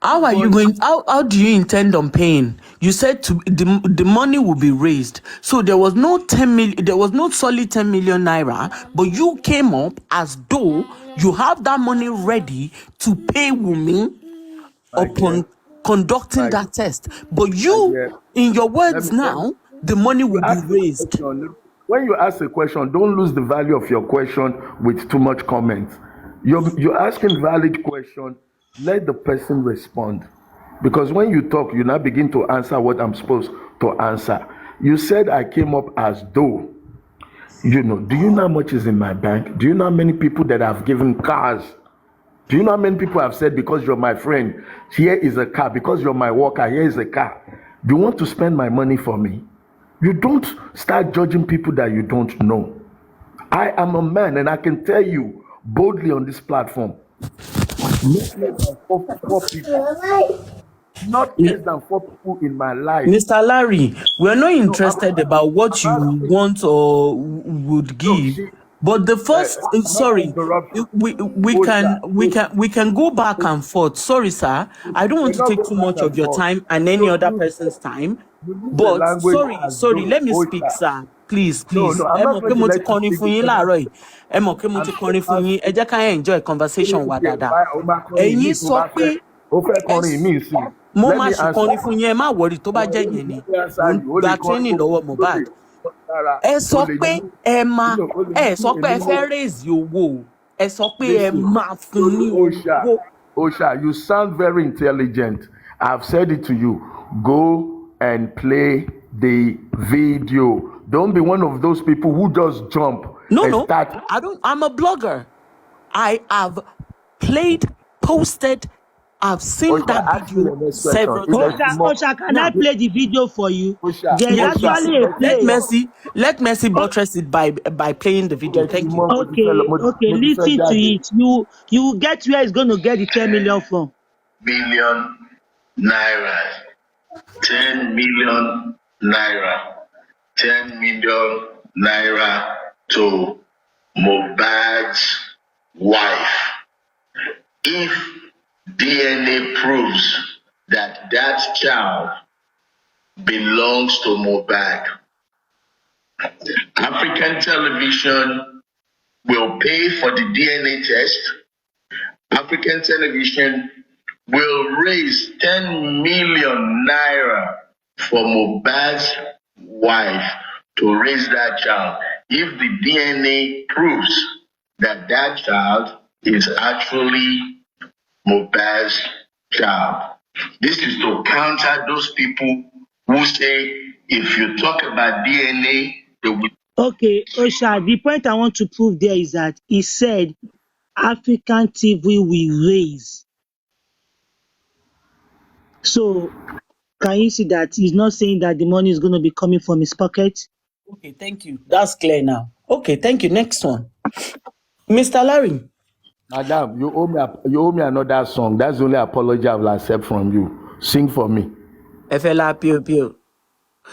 How are you going? How do you intend on paying? You said the money will be raised, so there was no 10 million. There was no solid 10 million naira, but you came up as though you have that money ready to pay Wumi upon conducting that test. But you, in your words now, the money will be raised. When you ask a question, don't lose the value of your question with too much comment. You're asking valid question. Let the person respond, because when you talk, you now begin to answer what I'm supposed to answer. You said I came up as though, do you know how much is in my bank? Do you know how many people that I've given cars? Do you know how many people have said, because you're my friend, here is a car, because you're my worker, here is a car? Do you want to spend my money for me? You don't start judging people that you don't know. I am a man, and I can tell you boldly on this platform, not less than four people. Not less than 4 people in my life. Mr. Larry, we're not interested about what you want or would give. But the first, sorry, we can go back and forth. Sorry, sir, I don't want to take too much of your time and any other person's time. But sorry, let me speak, sir. Please. I'm not going to let you enjoy conversation with dada. Ẹ̀yin sọ pé mo máa ṣe kọrin fún yín, ẹ má worry tó bá jẹ́ yẹn ni mo gba training lọ́wọ́ Mohbad. Ẹ sọ pé ẹ sọ pé ẹ fẹ́ raise owó, ẹ sọ pé ẹ máa fún ní owó. Osha, you sound very intelligent. I've said it to you. Go and play the video. Don't be one of those people who just jump. I'm a blogger. I have posted. I've seen that video several times. Osha, can I play the video for you? Let Mercy buttress it by playing the video. Thank you. Okay, listen to it. You get where it's going to get the 10 million from. Billion naira. 10 million naira. 10 million naira to Mohbad's wife. If DNA proves that child belongs to Mohbad, African television will pay for the DNA test. African television will raise 10 million naira for Mohbad's wife to raise that child if the DNA proves that child is actually Mohbad's child. This is to counter those people who say if you talk about DNA, they will. Okay, Osha, the point I want to prove there is that he said African TV will raise. So, can you see that he's not saying that the money is going to be coming from his pocket? Okay, thank you. That's clear now. Okay, thank you. Next one. Mr. Larry. Madam, you owe me another song. That's the only apology I will accept from you. Sing for me. Efela Pio Pio.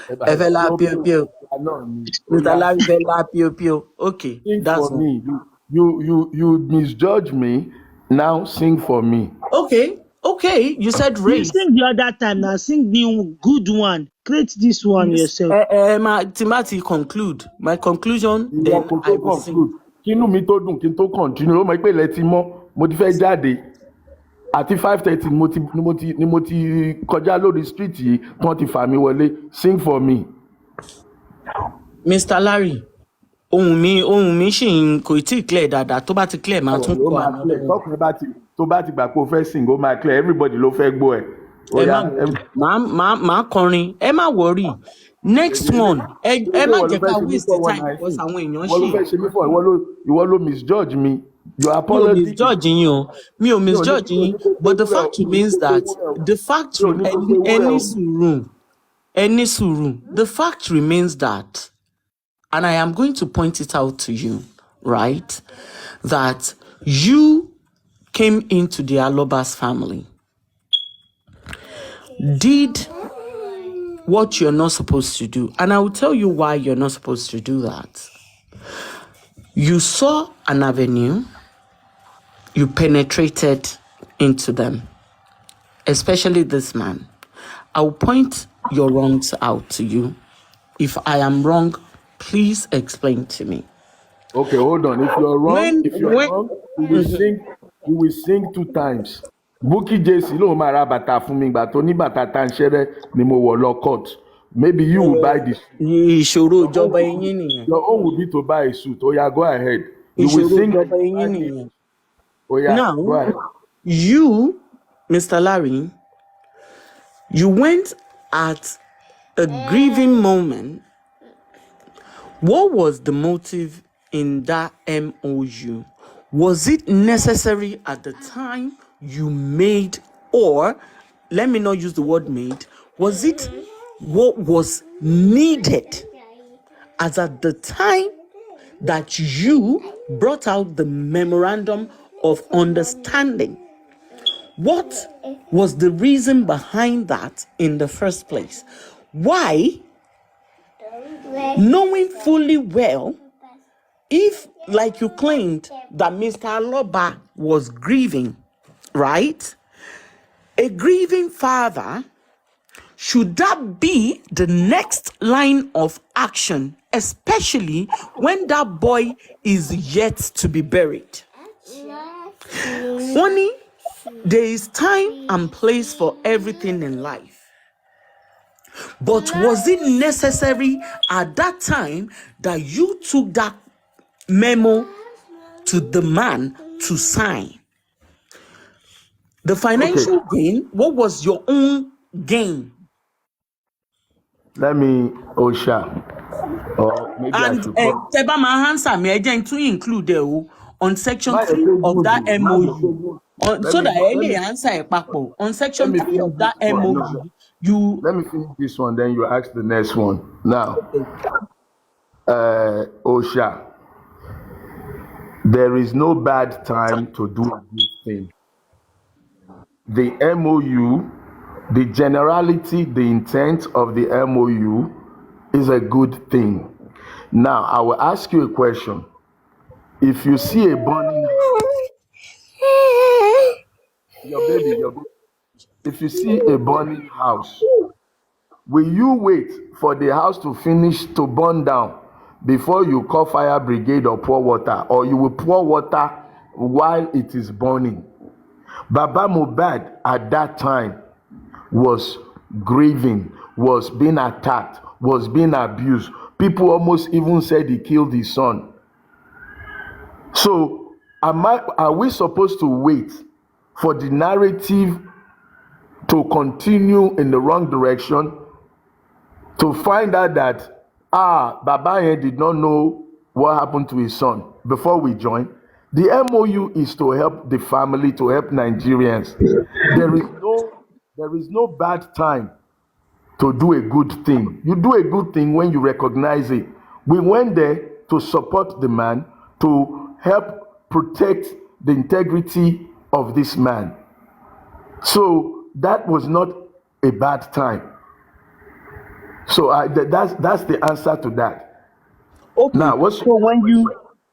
Efela Pio Pio. Mr. Larry Efela Pio Pio. Okay, sing that's for me. You misjudge me. Now sing for me. Okay. You said raise. You sing the other time now. Sing the good one. Create this one yourself. Timothy, conclude. My conclusion. Then I will sing. Kínú mi tó dùn kí n tó continue ó mọ̀ pé ilẹ̀ ti mọ́ mo ti fẹ́ jáde àti 5:30 ni mo ti kọjá lórí street yìí tí wọ́n ti fà mí wọlé. Sing for me. Mr. Larry, ohun mi ṣì ń kò tí ì clear dáadáa tó bá ti clear máa tún kọ another one. Tọkùnrin tó bá ti gbà pé o fẹ́ sing ó máa clear, everybody ló fẹ́ gbọ́ ẹ. Ẹ má worry, máa kọrin, ẹ má worry. Next one, ẹ má jẹ́ ká waste time because àwọn èèyàn ṣì. Ìwọ ló fẹ́ ṣe mí fún ìwọ ló misjudge mi. Your apology. Mi ò misjudge yín o, mi ò misjudge yín, but the fact remains that ẹni sùúrù, the fact remains that, and I am going to point it out to you, right, that you came into the Alobas family, did what you're not supposed to do, and I will tell you why you're not supposed to do that. You saw an avenue, you penetrated into them, especially this man. I will point your wrongs out to you. If I am wrong, please explain to me. Okay, hold on. If you're wrong, you will sing 2 times. Bukky Jesse ló máa ra bàtà fún mi, ìgbà tó ní bàtà tanṣẹ́rẹ́ ni mo wọ̀ lọ court. Maybe you will buy this. Ìṣòro ìjọba yín nìyẹn. Your own will be to buy a suit. Oh yeah, go ahead. You will sing. Ìṣòro ìjọba yín nìyẹn. Oh yeah, now, go ahead. You, Mr. Larry, you went at a grieving moment. What was the motive in that MOU? Was it necessary at the time you made, or let me not use the word made, was it what was needed as at the time that you brought out the memorandum of understanding? What was the reason behind that in the first place? Why, knowing fully well, if, like you claimed, that Mr. Aloba was grieving, right? A grieving father, should that be the next line of action, especially when that boy is yet to be buried? Only there is time and place for everything in life. But was it necessary at that time that you took that memo to the man to sign? The financial gain, what was your own gain? Let me, Osha. Or maybe and Teba ma answer me again to include there on section 3 of that MOU. So that any answer on section 3 of that MOU, you. Let me finish this one, then you ask the next one. Now, Osha, there is no bad time to do a good thing. The MOU, the generality, the intent of the MOU is a good thing. Now, I will ask you a question. If you see a burning your baby, if you see a burning house, will you wait for the house to finish to burn down before you call fire brigade or pour water, or you will pour water while it is burning? Baba Mohbad at that time was grieving, was being attacked, was being abused. People almost even said he killed his son. So are we supposed to wait for the narrative to continue in the wrong direction to find out that Baba here did not know what happened to his son before we join? The MOU is to help the family, to help Nigerians. There is no bad time to do a good thing. You do a good thing when you recognize it. We went there to support the man, to help protect the integrity of this man. So that was not a bad time. So that's the answer to that. Okay. Now, so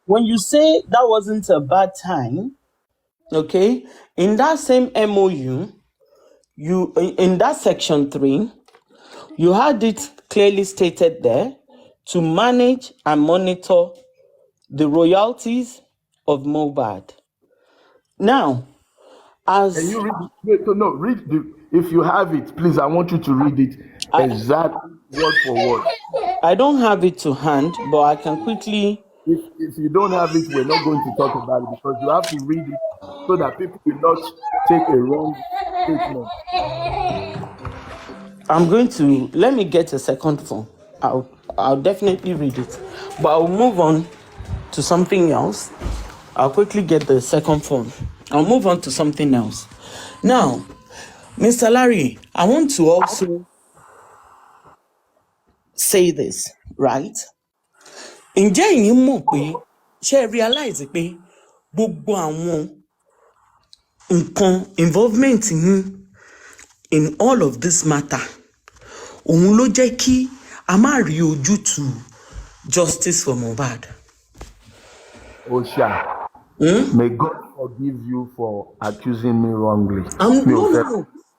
when you say that wasn't a bad time, okay, in that same MOU, you in that section 3, you had it clearly stated there to manage and monitor the royalties of Mohbad. Now, as can you read if you have it, please, I want you to read it exactly word for word. I don't have it to hand, but I can quickly if you don't have it, we're not going to talk about it because you have to read it so that people will not take a wrong statement. I'm going to let me get a second phone. I'll definitely read it, but I'll move on to something else. I'll quickly get the second phone. I'll move on to something else. Now, Mr. Larry, I want to also say this, right? Ǹjẹ́ ẹ̀yin mọ̀ pé ṣé ẹ realize pé gbogbo àwọn nǹkan involvement yín in all of this matter òun ló jẹ́ kí a má rí ojútùú justice for Mohbad? Osha, may God forgive you for accusing me wrongly.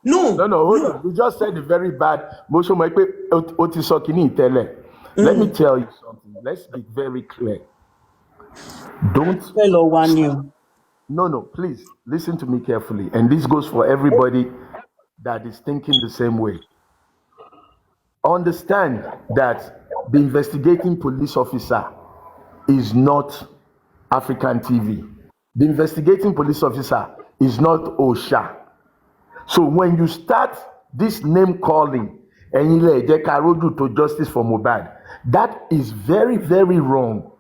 No, hold on. You just said a very bad. Let me tell you something. Let's be very clear. Don't. Hello, one you. No, please listen to me carefully. And this goes for everybody that is thinking the same way. Understand that the investigating police officer is not African TV. The investigating police officer is not OSHA. So when you start this name calling to justice for Mohbad, that is very, very wrong.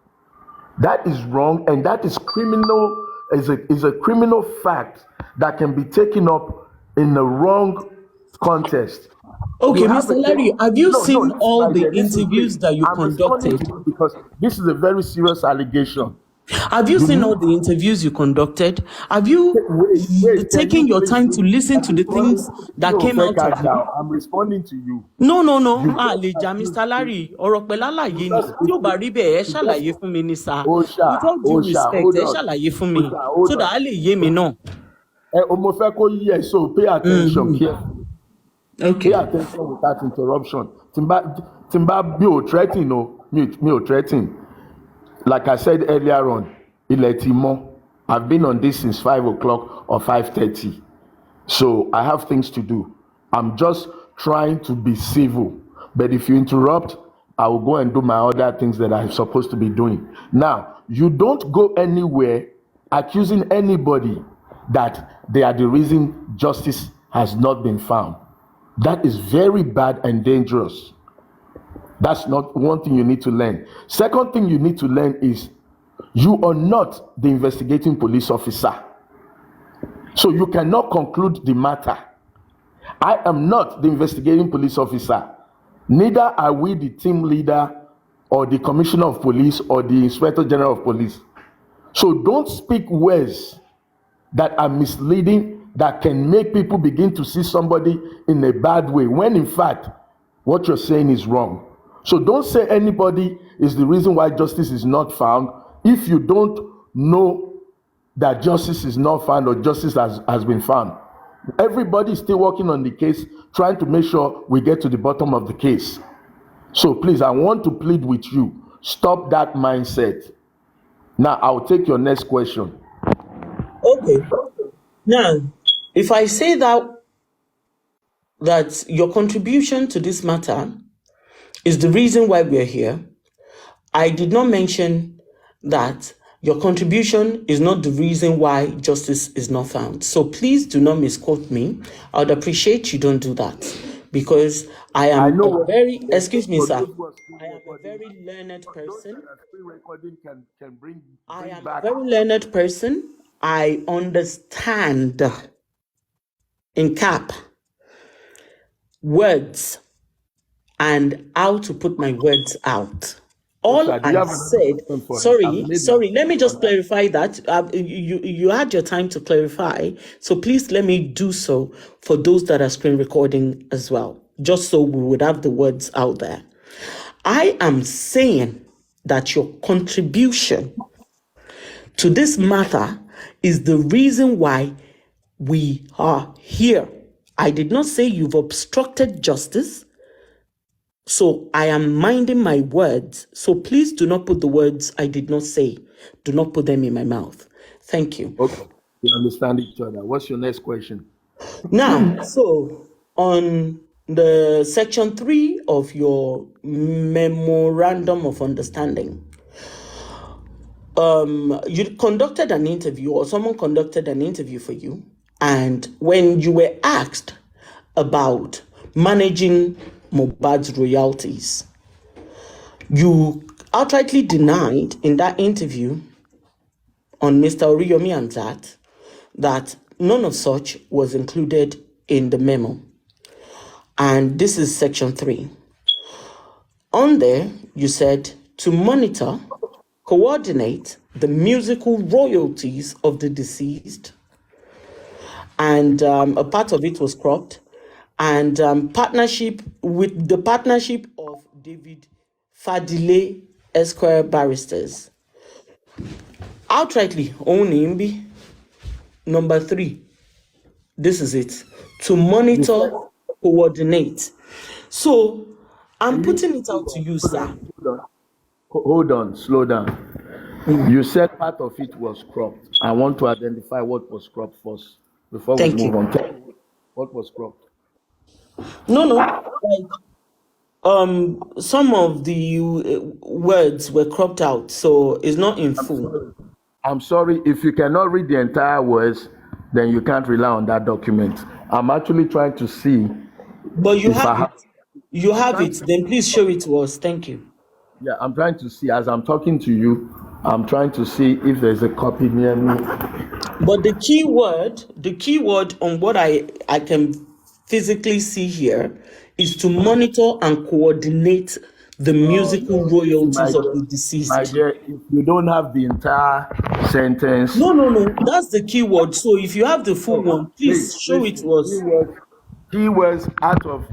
That is wrong, and that is criminal. Is a criminal fact that can be taken up in the wrong context. Okay, Mr. Larry, have you seen all the interviews that you conducted? Because this is a very serious allegation. Have you seen all the interviews you conducted? Have you taken your time to listen to the things that came out of you? I'm responding to you. No. Mr. Larry, ọ̀rọ̀ pẹ̀lú àlàyé ni. Tí ó bá rí bẹ́ẹ̀, ẹ ṣàlàyé fún mi ní sá. With all due respect, ẹ ṣàlàyé fún mi. So that a lè yé mi náà. Mo fẹ́ kó yé ẹ, so pay attention carefully. Okay. Pay attention without interruption. Timba mi ò threaten o, mi ò threaten. Like I said earlier on, I've been on this since 5 o'clock or 5:30. So I have things to do. I'm just trying to be civil. But if you interrupt, I will go and do my other things that I'm supposed to be doing. Now, you don't go anywhere accusing anybody that they are the reason justice has not been found. That is very bad and dangerous. That's not one thing you need to learn. Second thing you need to learn is you are not the investigating police officer. So you cannot conclude the matter. I am not the investigating police officer. Neither are we the team leader or the commissioner of police or the inspector general of police. So don't speak words that are misleading, that can make people begin to see somebody in a bad way, when in fact, what you're saying is wrong. So don't say anybody is the reason why justice is not found if you don't know that justice is not found or justice has been found. Everybody is still working on the case, trying to make sure we get to the bottom of the case. So please, I want to plead with you, stop that mindset. Now, I'll take your next question. Okay. Now, if I say that your contribution to this matter is the reason why we're here, I did not mention that your contribution is not the reason why justice is not found. So please do not misquote me. I would appreciate you don't do that, because I am excuse me, sir. I am a very learned person. I am a very learned person. I understand in cap words and how to put my words out. All I said, sorry, let me just clarify that. You had your time to clarify, so please let me do so for those that are screen recording as well, just so we would have the words out there. I am saying that your contribution to this matter is the reason why we are here. I did not say you've obstructed justice. So I am minding my words. So please do not put the words I did not say. Do not put them in my mouth. Thank you. Okay. We understand each other. What's your next question? Now, so on the section 3 of your memorandum of understanding, you conducted an interview, or someone conducted an interview for you, and when you were asked about managing Mohbad's royalties, you outrightly denied in that interview on Mr. Oriyomi and that none of such was included in the memo. And this is section 3. On there, you said to monitor, coordinate the musical royalties of the deceased, and a part of it was cropped, and partnership of David Fadile Esquire barristers. Outrightly, Onimbi. Number 3, this is it. To monitor, coordinate. So I'm putting it out to you, sir. Hold on, slow down. You said part of it was cropped. I want to identify what was cropped first before we move on. Tell me what was cropped. No. Some of the words were cropped out, so it's not in full. I'm sorry, if you cannot read the entire words, then you can't rely on that document. I'm actually trying to see. But you have it. You have it. Then please show it to us. Thank you. Yeah, I'm trying to see. As I'm talking to you, I'm trying to see if there's a copy near me. But the key word on what I can physically see here is to monitor and coordinate the musical royalties of the deceased. My dear, if you don't have the entire sentence. No. That's the key word. So if you have the full one, please show it to us. Keywords out of.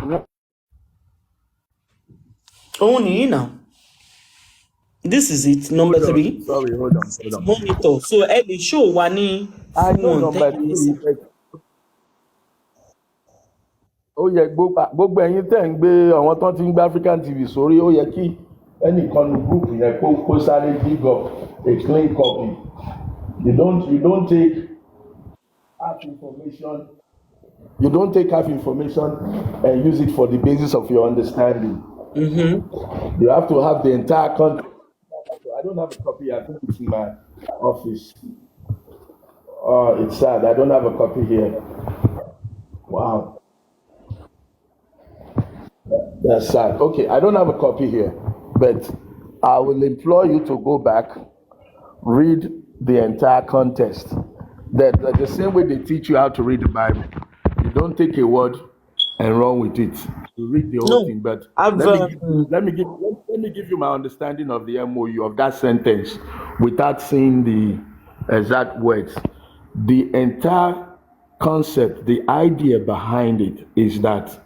Only now. This is it, number 3. Sorry, hold on. Monitor. So Ellie, show Wani. I know number 3. Ó yẹ gbogbo ẹ̀yin tẹ́ ń gbé àwọn tó ti ń gbé African TV sórí, ó yẹ kí ẹnìkan nu group yẹn kó sáré dig up a clean copy. You don't take half information. You don't take half information and use it for the basis of your understanding. Mm-hmm. You have to have the entire content. I don't have a copy. I think it's in my office. It's sad. I don't have a copy here. Wow. That's sad. Okay, I don't have a copy here, but I will implore you to go back, read the entire context. The same way they teach you how to read the Bible. You don't take a word and run with it. You read the whole thing. But let me give you my understanding of the MOU of that sentence without seeing the exact words. The entire concept, the idea behind it is that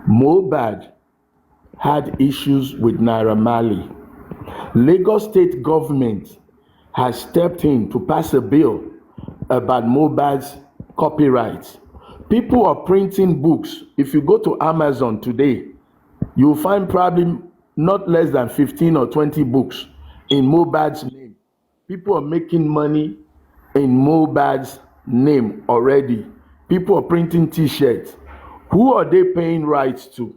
Mohbad had issues with Naira Marley. Lagos state government has stepped in to pass a bill about Mohbad's copyrights. People are printing books. If you go to Amazon today, you'll find probably not less than 15 or 20 books in Mohbad's name. People are making money in Mohbad's name already. People are printing t-shirts. Who are they paying rights to?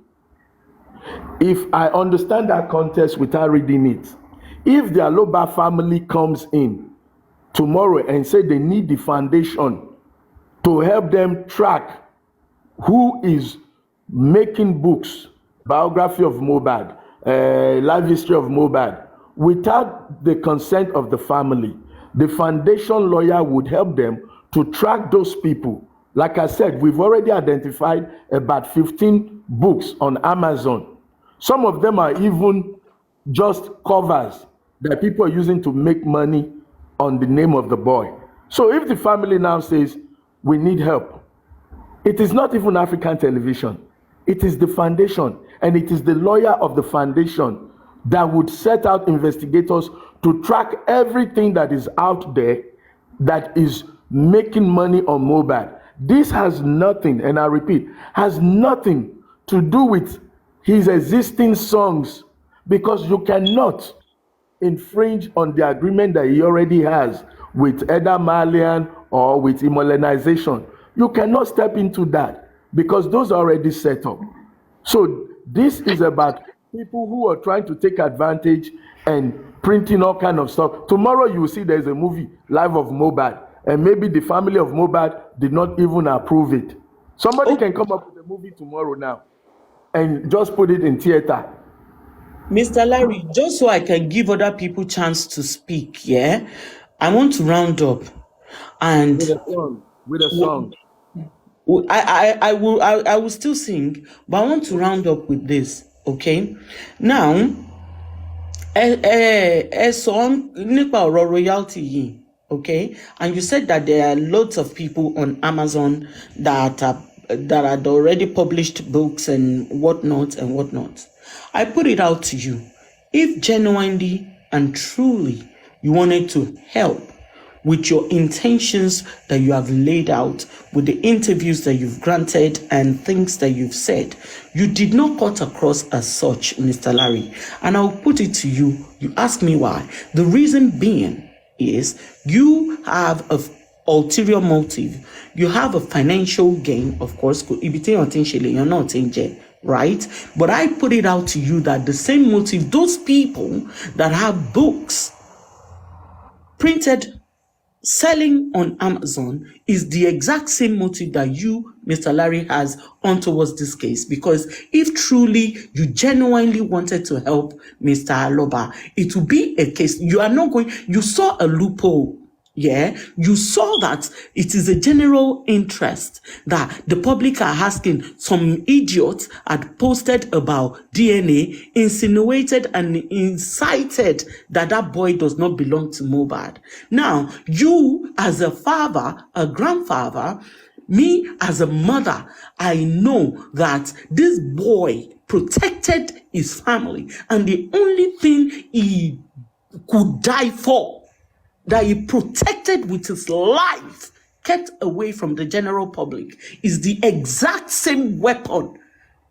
If I understand that context without reading it, if the Aloba family comes in tomorrow and say they need the foundation to help them track who is making books, biography of Mohbad, life history of Mohbad, without the consent of the family, the foundation lawyer would help them to track those people. Like I said, we've already identified about 15 books on Amazon. Some of them are even just covers that people are using to make money on the name of the boy. So if the family now says, we need help, it is not even African television. It is the foundation, and it is the lawyer of the foundation that would set out investigators to track everything that is out there that is making money on Mohbad. This has nothing, and I repeat, has nothing to do with his existing songs, because you cannot infringe on the agreement that he already has with Eda Malian or with Immolenization. You cannot step into that because those are already set up. So this is about people who are trying to take advantage and printing all kind of stuff. Tomorrow you will see there's a movie, Life of Mohbad, and maybe the family of Mohbad did not even approve it. Somebody can come up with a movie tomorrow now and just put it in theater. Mr. Larry, just so I can give other people chance to speak, yeah, I want to round up. And with a song. I will still sing, but I want to round up with this, okay? Now, a song nípa ọ̀rọ̀ royalty yìí, okay? And you said that there are lots of people on Amazon that had already published books and whatnot and whatnot. I put it out to you. If genuinely and truly you wanted to help with your intentions that you have laid out, with the interviews that you've granted and things that you've said, you did not cut across as such, Mr. Larry. And I'll put it to you. You ask me why. The reason being is you have an ulterior motive. You have a financial gain, of course, you're not right? But I put it out to you that the same motive, those people that have books printed selling on Amazon, is the exact same motive that you, Mr. Larry, has on towards this case. Because if truly you genuinely wanted to help Mr. Aloba, it will be a case. You are not going, you saw a loophole. Yeah, you saw that it is a general interest that the public are asking. Some idiot had posted about DNA, insinuated and incited that that boy does not belong to Mohbad. Now, you as a father, a grandfather, me as a mother, I know that this boy protected his family, and the only thing he could die for, that he protected with his life, kept away from the general public, is the exact same weapon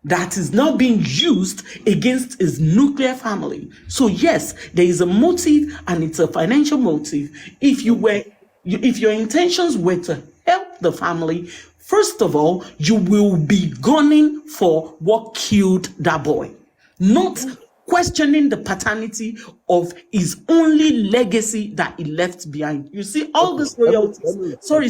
that is now being used against his nuclear family. So yes, there is a motive, and it's a financial motive. If your intentions were to help the family, first of all, you will be gunning for what killed that boy, not questioning the paternity of his only legacy that he left behind. You see, all this royalties. Sorry,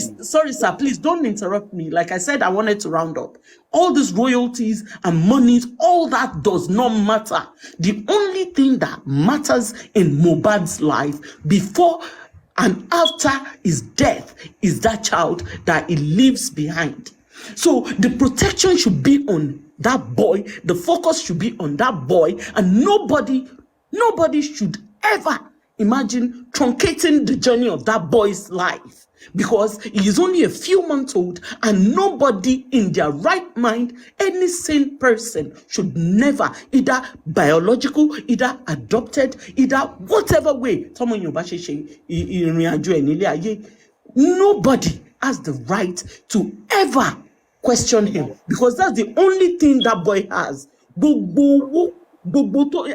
sir, please don't interrupt me. Like I said, I wanted to round up. All these royalties and monies, all that does not matter. The only thing that matters in Mohbad's life before and after his death is that child that he leaves behind. So the protection should be on that boy, the focus should be on that boy, and nobody should ever imagine truncating the journey of that boy's life, because he is only a few months old, and nobody in their right mind, any sane person, should never, either biological, either adopted, either whatever way, nobody has the right to ever question him, because that's the only thing that boy has.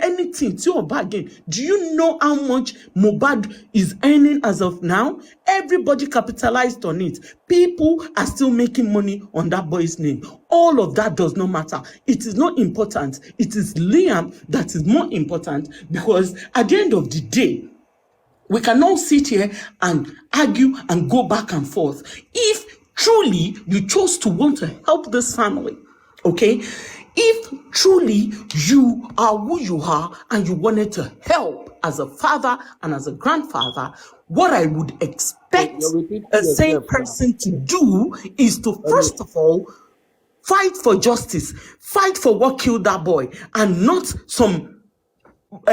Anything again. Do you know how much Mohbad is earning as of now? Everybody capitalized on it. People are still making money on that boy's name. All of that does not matter. It is not important. It is Liam that is more important, because at the end of the day, we cannot sit here and argue and go back and forth. If truly you chose to want to help this family, okay? If truly you are who you are and you wanted to help as a father and as a grandfather, what I would expect a sane person to do is to, first of all, fight for justice, fight for what killed that boy, and not some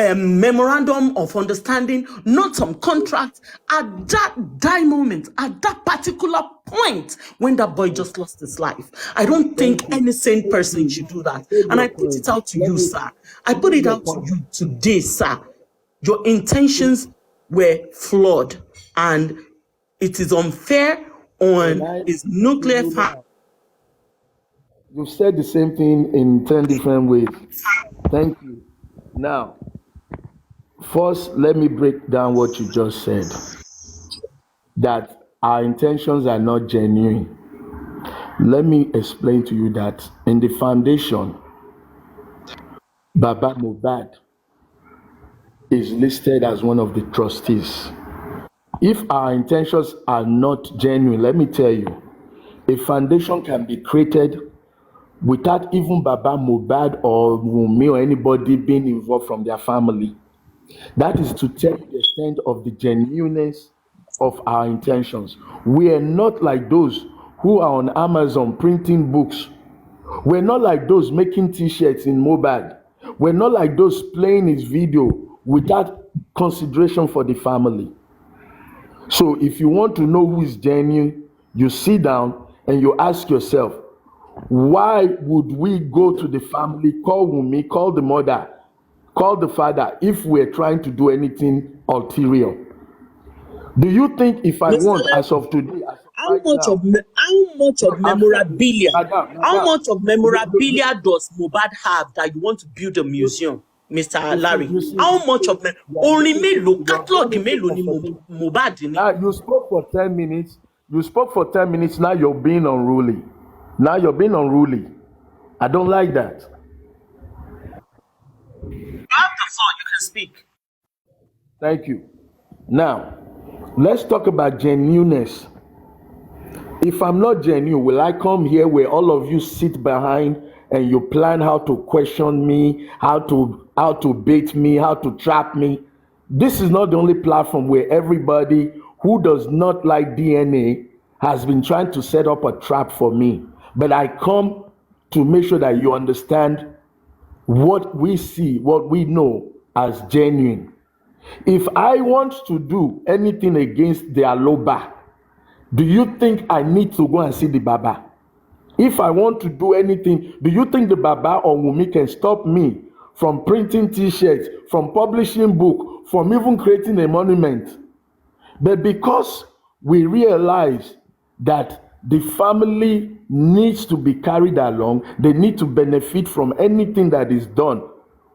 memorandum of understanding, not some contract. At that moment, at that particular point, when that boy just lost his life, I don't think any sane person should do that. And I put it out to you, sir. I put it out to you today, sir. Your intentions were flawed, and it is unfair on his nuclear family. You've said the same thing in 10 different ways. Thank you. Now, first, let me break down what you just said, that our intentions are not genuine. Let me explain to you that in the foundation, Baba Mohbad is listed as one of the trustees. If our intentions are not genuine, let me tell you, a foundation can be created without even Baba Mohbad or Wunmi or anybody being involved from their family. That is to tell you the extent of the genuineness of our intentions. We are not like those who are on Amazon printing books. We're not like those making t-shirts in Mohbad. We're not like those playing his video without consideration for the family. So if you want to know who is genuine, you sit down and you ask yourself, why would we go to the family, call Wunmi, call the mother, call the father, if we're trying to do anything ulterior? Do you think if I want, as of today, as of How right much now, of I'm memorabilia? How madam, much of memorabilia does Mohbad have that you want to build a museum, Mr. Larry? How much of orin mélòó, catalog mélòó ni Mohbad ní? Now you spoke for 10 minutes. You spoke for 10 minutes. Now you're being unruly. Now you're being unruly. I don't like that. You have the floor, you can speak. Thank you. Now, let's talk about genuineness. If I'm not genuine, will I come here where all of you sit behind and you plan how to question me, how to bait me, how to trap me? This is not the only platform where everybody who does not like DNA has been trying to set up a trap for me. But I come to make sure that you understand what we see, what we know as genuine. If I want to do anything against the Aloba, do you think I need to go and see the Baba? If I want to do anything, do you think the Baba or Wunmi can stop me from printing t-shirts, from publishing book, from even creating a monument? But because we realize that the family needs to be carried along, they need to benefit from anything that is done,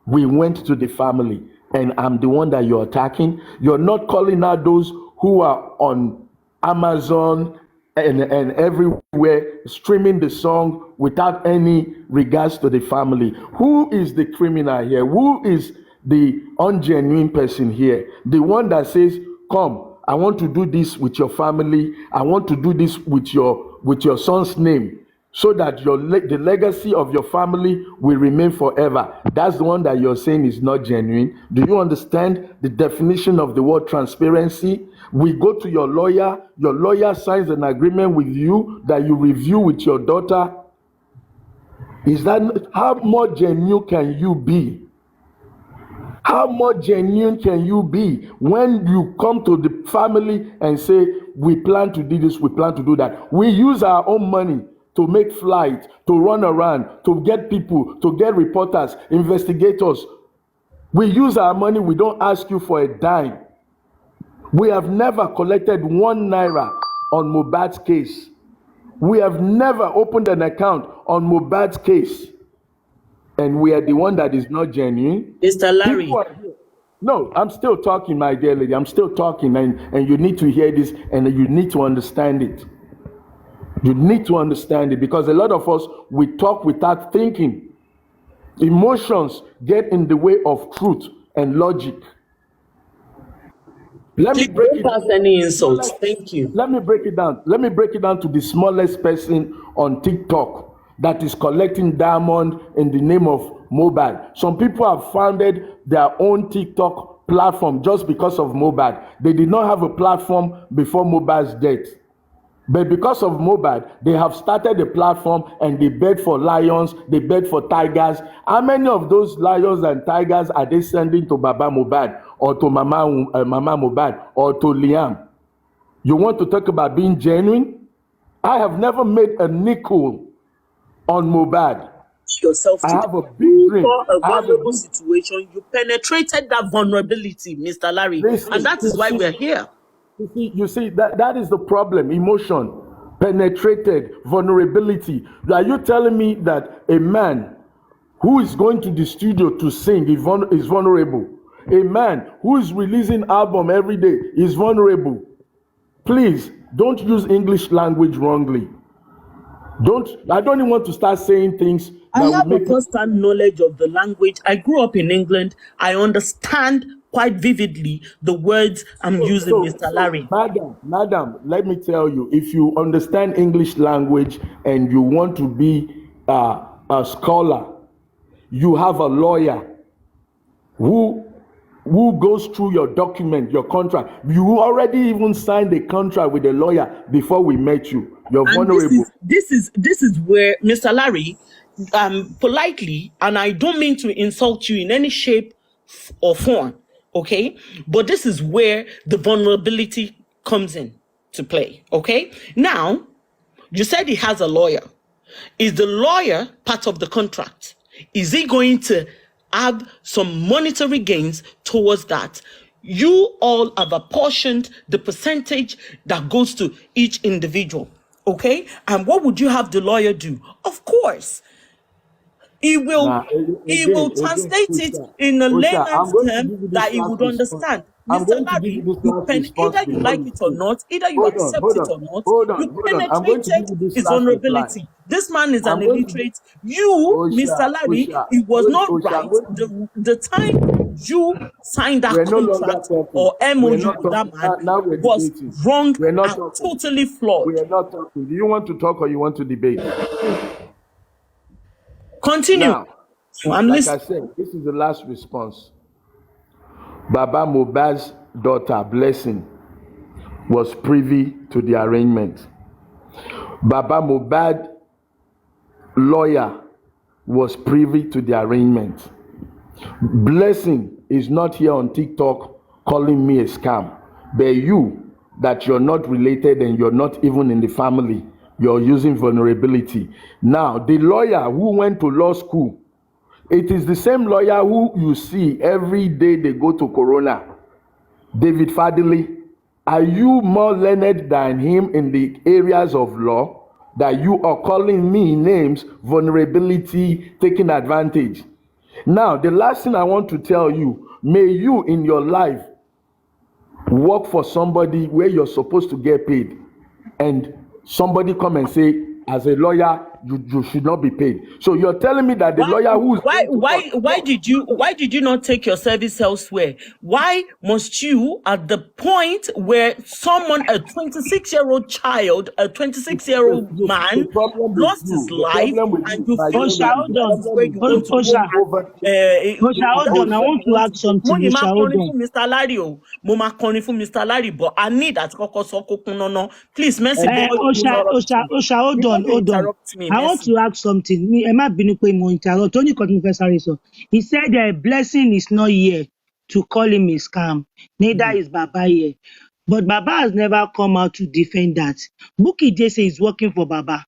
we went to the family. And I'm the one that you're attacking. You're not calling out those who are on Amazon and everywhere streaming the song without any regards to the family. Who is the criminal here? Who is the ungenuine person here? The one that says, come, I want to do this with your family. I want to do this with your son's name, so that the legacy of your family will remain forever. That's the one that you're saying is not genuine. Do you understand the definition of the word transparency? We go to your lawyer signs an agreement with you that you review with your daughter. Is that how more genuine can you be? How more genuine can you be when you come to the family and say, we plan to do this, we plan to do that? We use our own money to make flights, to run around, to get people, to get reporters, investigators. We use our money, we don't ask you for a dime. We have never collected 1 naira on Mohbad's case. We have never opened an account on Mohbad's case. And we are the one that is not genuine. Mr. Larry. No, I'm still talking, my dear lady. I'm still talking, and you need to hear this, and you need to understand it. You need to understand it, because a lot of us, we talk without thinking. Emotions get in the way of truth and logic. Let me break it down. Any insults. Thank you. Let me break it down. Let me break it down to the smallest person on TikTok that is collecting diamond in the name of Mohbad. Some people have founded their own TikTok platform just because of Mohbad. They did not have a platform before Mohbad's death. But because of Mohbad, they have started a platform and they beg for lions, they beg for tigers. How many of those lions and tigers are they sending to Baba Mohbad or to Mama Mohbad or to Liam? You want to talk about being genuine? I have never made a nickel on Mohbad. Yourself I have a big dream. A vulnerable situation. You penetrated that vulnerability, Mr. Larry, and that is why we're here. You see that is the problem. Emotion, penetrated, vulnerability. Are you telling me that a man who is going to the studio to sing is vulnerable? A man who is releasing album every day is vulnerable? Please don't use English language wrongly. I don't even want to start saying things. I have a first-hand knowledge of the language. I grew up in England. I understand quite vividly the words I'm using, Mr. Larry. Madam, let me tell you, if you understand English language and you want to be a scholar, you have a lawyer who goes through your document, your contract. You already even signed a contract with a lawyer before we met you. You're vulnerable. This is where, Mr. Larry, politely, and I don't mean to insult you in any shape or form, okay? But this is where the vulnerability comes in to play, okay? Now, you said he has a lawyer. Is the lawyer part of the contract? Is he going to have some monetary gains towards that? You all have apportioned the percentage that goes to each individual, okay? And what would you have the lawyer do? Of course, he will translate it in a layman's term that he would understand. Mr. Larry, either you like it or not, either you accept it or not, you penetrated his vulnerability. This man is an illiterate. You, Mr. Larry, it was not right. The time you signed that contract or MOU with that man was wrong and totally flawed. We are not talking. Do you want to talk or you want to debate? Continue. Now, I said, this is the last response. Baba Mohbad's daughter, Blessing, was privy to the arrangement. Baba Mohbad's lawyer was privy to the arrangement. Blessing is not here on TikTok calling me a scam. But you, that you're not related and you're not even in the family, you're using vulnerability. Now, the lawyer who went to law school, it is the same lawyer who you see every day they go to Corona, David Fadili. Are you more learned than him in the areas of law that you are calling me names, vulnerability, taking advantage? Now, the last thing I want to tell you, may you in your life work for somebody where you're supposed to get paid, and somebody come and say, as a lawyer, you should not be paid. So you're telling me that the lawyer who's why did you not take your service elsewhere? Why must you, at the point where someone, a 26-year-old child, a 26-year-old man lost his life, and you feel hold on, I want to ask something, Mr. Larry, Mr. Larry, but I need that. Please, Mercy. Hold on. I want to ask something. He said Blessing is not here to call him a scam. Neither is Baba here. But Baba has never come out to defend that. Bukky Jesse is working for Baba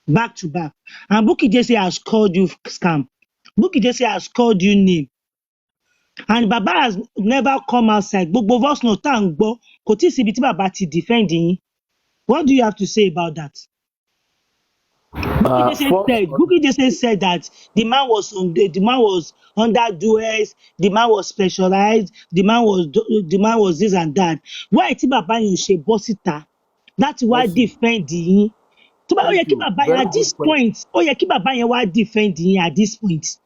back to back. And Bukky Jesse has called you scam. Bukky Jesse has called you name. And Baba has never come outside. But both of us know Tangbo, Koti Sibiti Baba ti defending. What do you have to say about that? Bukky Jesse said that the man was under duress, the man was specialized, the man was this and that. Why ti Baba you ṣe bọ́ síta? That's why defending. At this point, Baba yẹn defending at this point.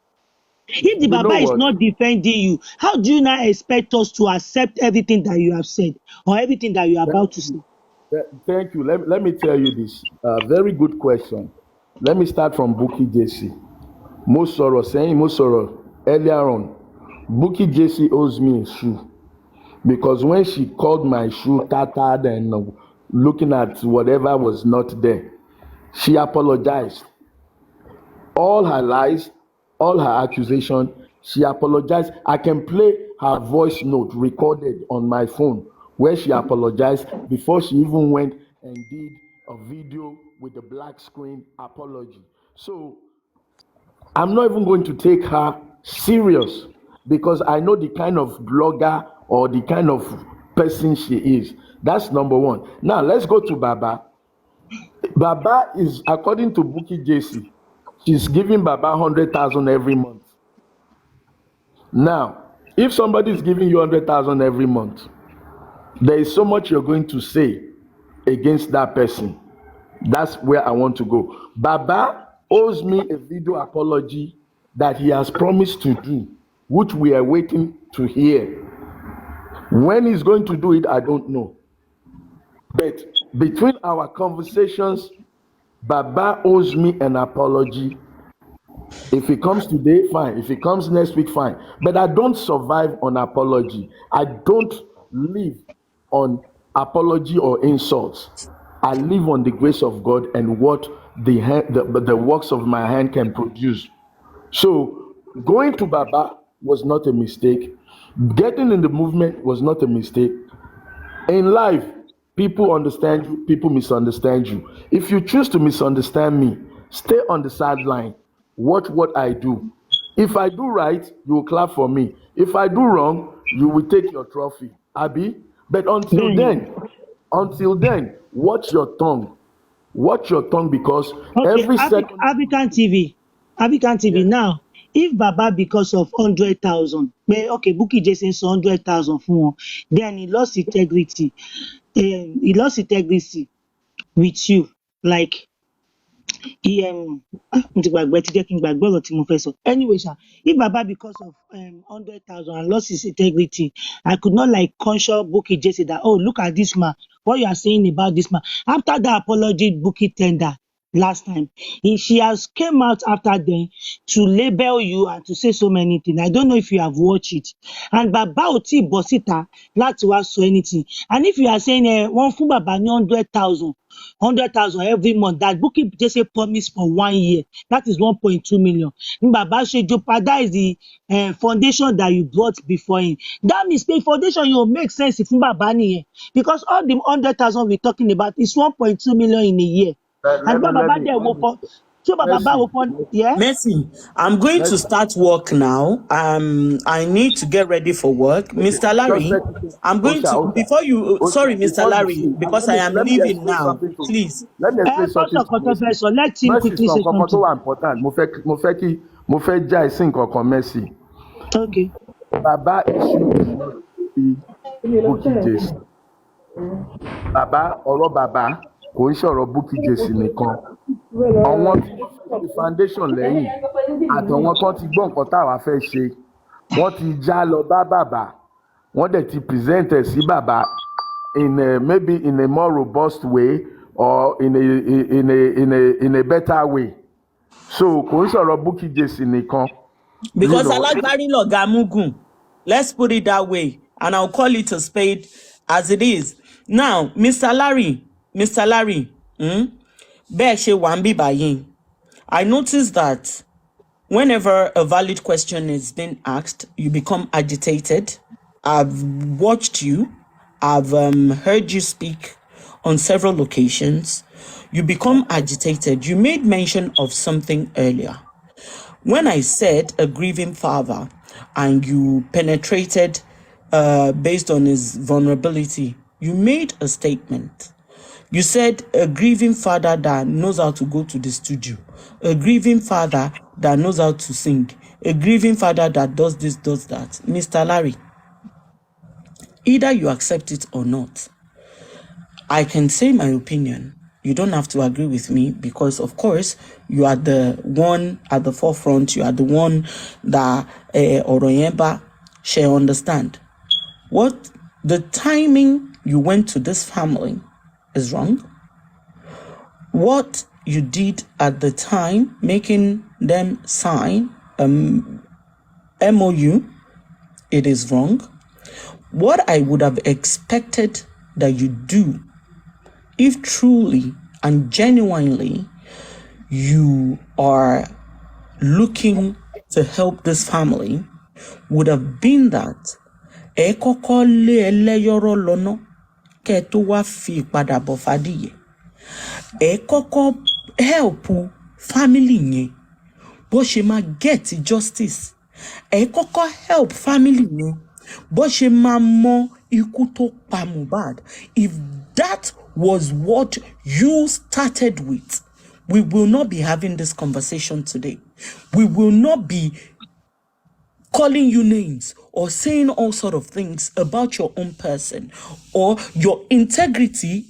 If the Baba is not defending you, how do you now expect us to accept everything that you have said or everything that you are about to say? Thank you. Let me tell you this. Very good question. Let me start from Bukky Jesse. Mosoro, earlier on, Bukky Jesse owes me a shoe. Because when she called my shoe tattered and looking at whatever was not there, she apologized. All her lies, all her accusations, she apologized. I can play her voice note recorded on my phone where she apologized before she even went and did a video with the black screen apology. So I'm not even going to take her serious because I know the kind of blogger or the kind of person she is. That's number one. Now let's go to Baba. Baba is, according to Bukky Jesse, she's giving Baba 100,000 every month. Now, if somebody is giving you 100,000 every month, there is so much you're going to say against that person. That's where I want to go. Baba owes me a video apology that he has promised to do, which we are waiting to hear. When he's going to do it, I don't know. But between our conversations, Baba owes me an apology. If he comes today, fine. If he comes next week, fine. But I don't survive on apology. I don't live on apology or insults. I live on the grace of God and what the works of my hand can produce. So going to Baba was not a mistake. Getting in the movement was not a mistake. In life, people understand you, people misunderstand you. If you choose to misunderstand me, stay on the sideline. Watch what I do. If I do right, you will clap for me. If I do wrong, you will take your trophy. Abi? But until then, watch your tongue. Watch your tongue because Okay, every second. African TV. Yes. Now, if Baba because of 100,000, okay, Bukky Jesse says 100,000 for one, then he lost integrity. He lost integrity with you. Like mo ti gbàgbé ti jẹ́ kí n gbàgbé ọ̀rọ̀ tí mo fẹ́ sọ. Anyway ṣá, if Baba because of 100,000 and lost his integrity, I could not like conscious Bukky Jesse that, oh, look at this man, what you are saying about this man. After that apology Bukky tender last time, she has came out after then to label you and to say so many things. I don't know if you have watched it. And Baba ò tí ì bọ́ síta láti wá sọ anything. And if you are saying wọ́n fún Baba ní 100,000 every month that Bukky Jesse promised for 1 year, that is 1.2 million. Baba ṣe jeopardize the foundation that you brought before him. That means pé foundation yóò make sense fún Baba nìyẹn, because all the 100,000 we're talking about is 1.2 million in a year. And Baba there will for so Baba will for yeah. Mercy, I'm going to start work now. I need to get ready for work. Mr. Larry, I'm going to, before you, sorry, Mr. Larry, because I am leaving now. Please. Let me explain something to Mercy. Let him quickly say something. So important. Mo fẹ́ já ẹ̀sìn kankan Mercy. Okay. Baba issue is not Bukky Jesse. Baba ọ̀rọ̀ Baba kò ń ṣọ̀rọ̀ Bukky Jesse nìkan. Àwọn tí wọ́n fi foundation lẹ́yìn àtàwọn kan ti gbọ́ nǹkan táwa fẹ́ ṣe, wọ́n ti já lọ bá Baba, wọ́n dẹ̀ ti present ẹ̀ sí Baba in maybe in a more robust way or in a better way. So kò ń ṣọ̀rọ̀ Bukky Jesse nìkan. Because alágbárí lọ̀gá Mugun, let's put it that way, and I'll call it a spade as it is. Now, Mr. Larry, bẹ́ẹ̀ ṣe wà ń bí báyìí, I noticed that whenever a valid question is being asked, you become agitated. I've watched you. I've heard you speak on several occasions. You become agitated. You made mention of something earlier. When I said a grieving father and you penetrated based on his vulnerability, you made a statement. You said a grieving father that knows how to go to the studio, a grieving father that knows how to sing, a grieving father that does this, does that. Mr. Larry, either you accept it or not, I can say my opinion. You don't have to agree with me because, of course, you are the one at the forefront. You are the one that Oroyemba shall understand. What the timing you went to this family is wrong. What you did at the time, making them sign MOU, it is wrong. What I would have expected that you do, if truly and genuinely you are looking to help this family, would have been that help family yẹn bó ṣe máa get justice, help family yẹn bó ṣe máa mọ ikú tó pa Mohbad. If that was what you started with, we will not be having this conversation today. We will not be calling you names or saying all sort of things about your own person, or your integrity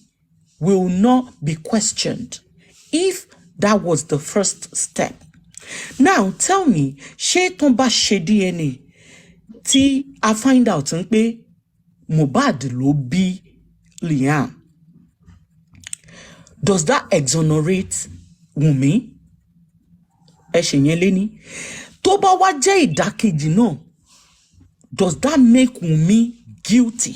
will not be questioned if that was the first step. Now tell me, ṣé tó bá ṣe DNA tí a find out pé Mohbad ló bí Liam. Does that exonerate Wunmi? Ẹ ṣe yẹn léní. Tó bá wá jẹ́ ìdákejì náà, does that make Wunmi guilty?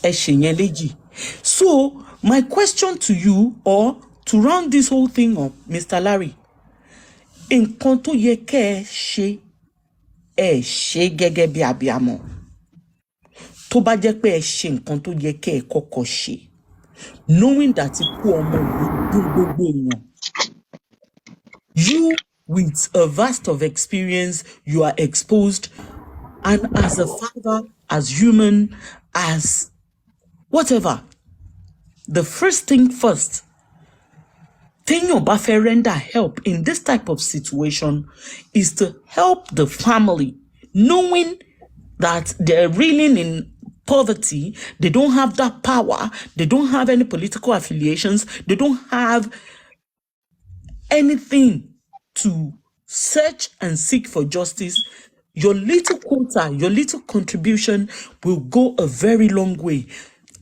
Ẹ ṣe yẹn léjì. So, my question to you, or to round this whole thing up, Mr. Larry, nǹkan tó yẹ kẹ́ ẹ ṣe gẹ́gẹ́ bí abiyamọ. Tó bá jẹ́ pé ẹ ṣe nǹkan tó yẹ kẹ́ ẹ kọ́kọ́ ṣe, knowing that ikú ọmọ yìí dùn gbogbo èèyàn. You, with a vast of experience, you are exposed, and as a father, as human, as whatever, the first thing first, téèyàn bá fẹ́ render help in this type of situation is to help the family, knowing that they're reeling in poverty, they don't have that power, they don't have any political affiliations, they don't have anything to search and seek for justice. Your little quota, your little contribution will go a very long way.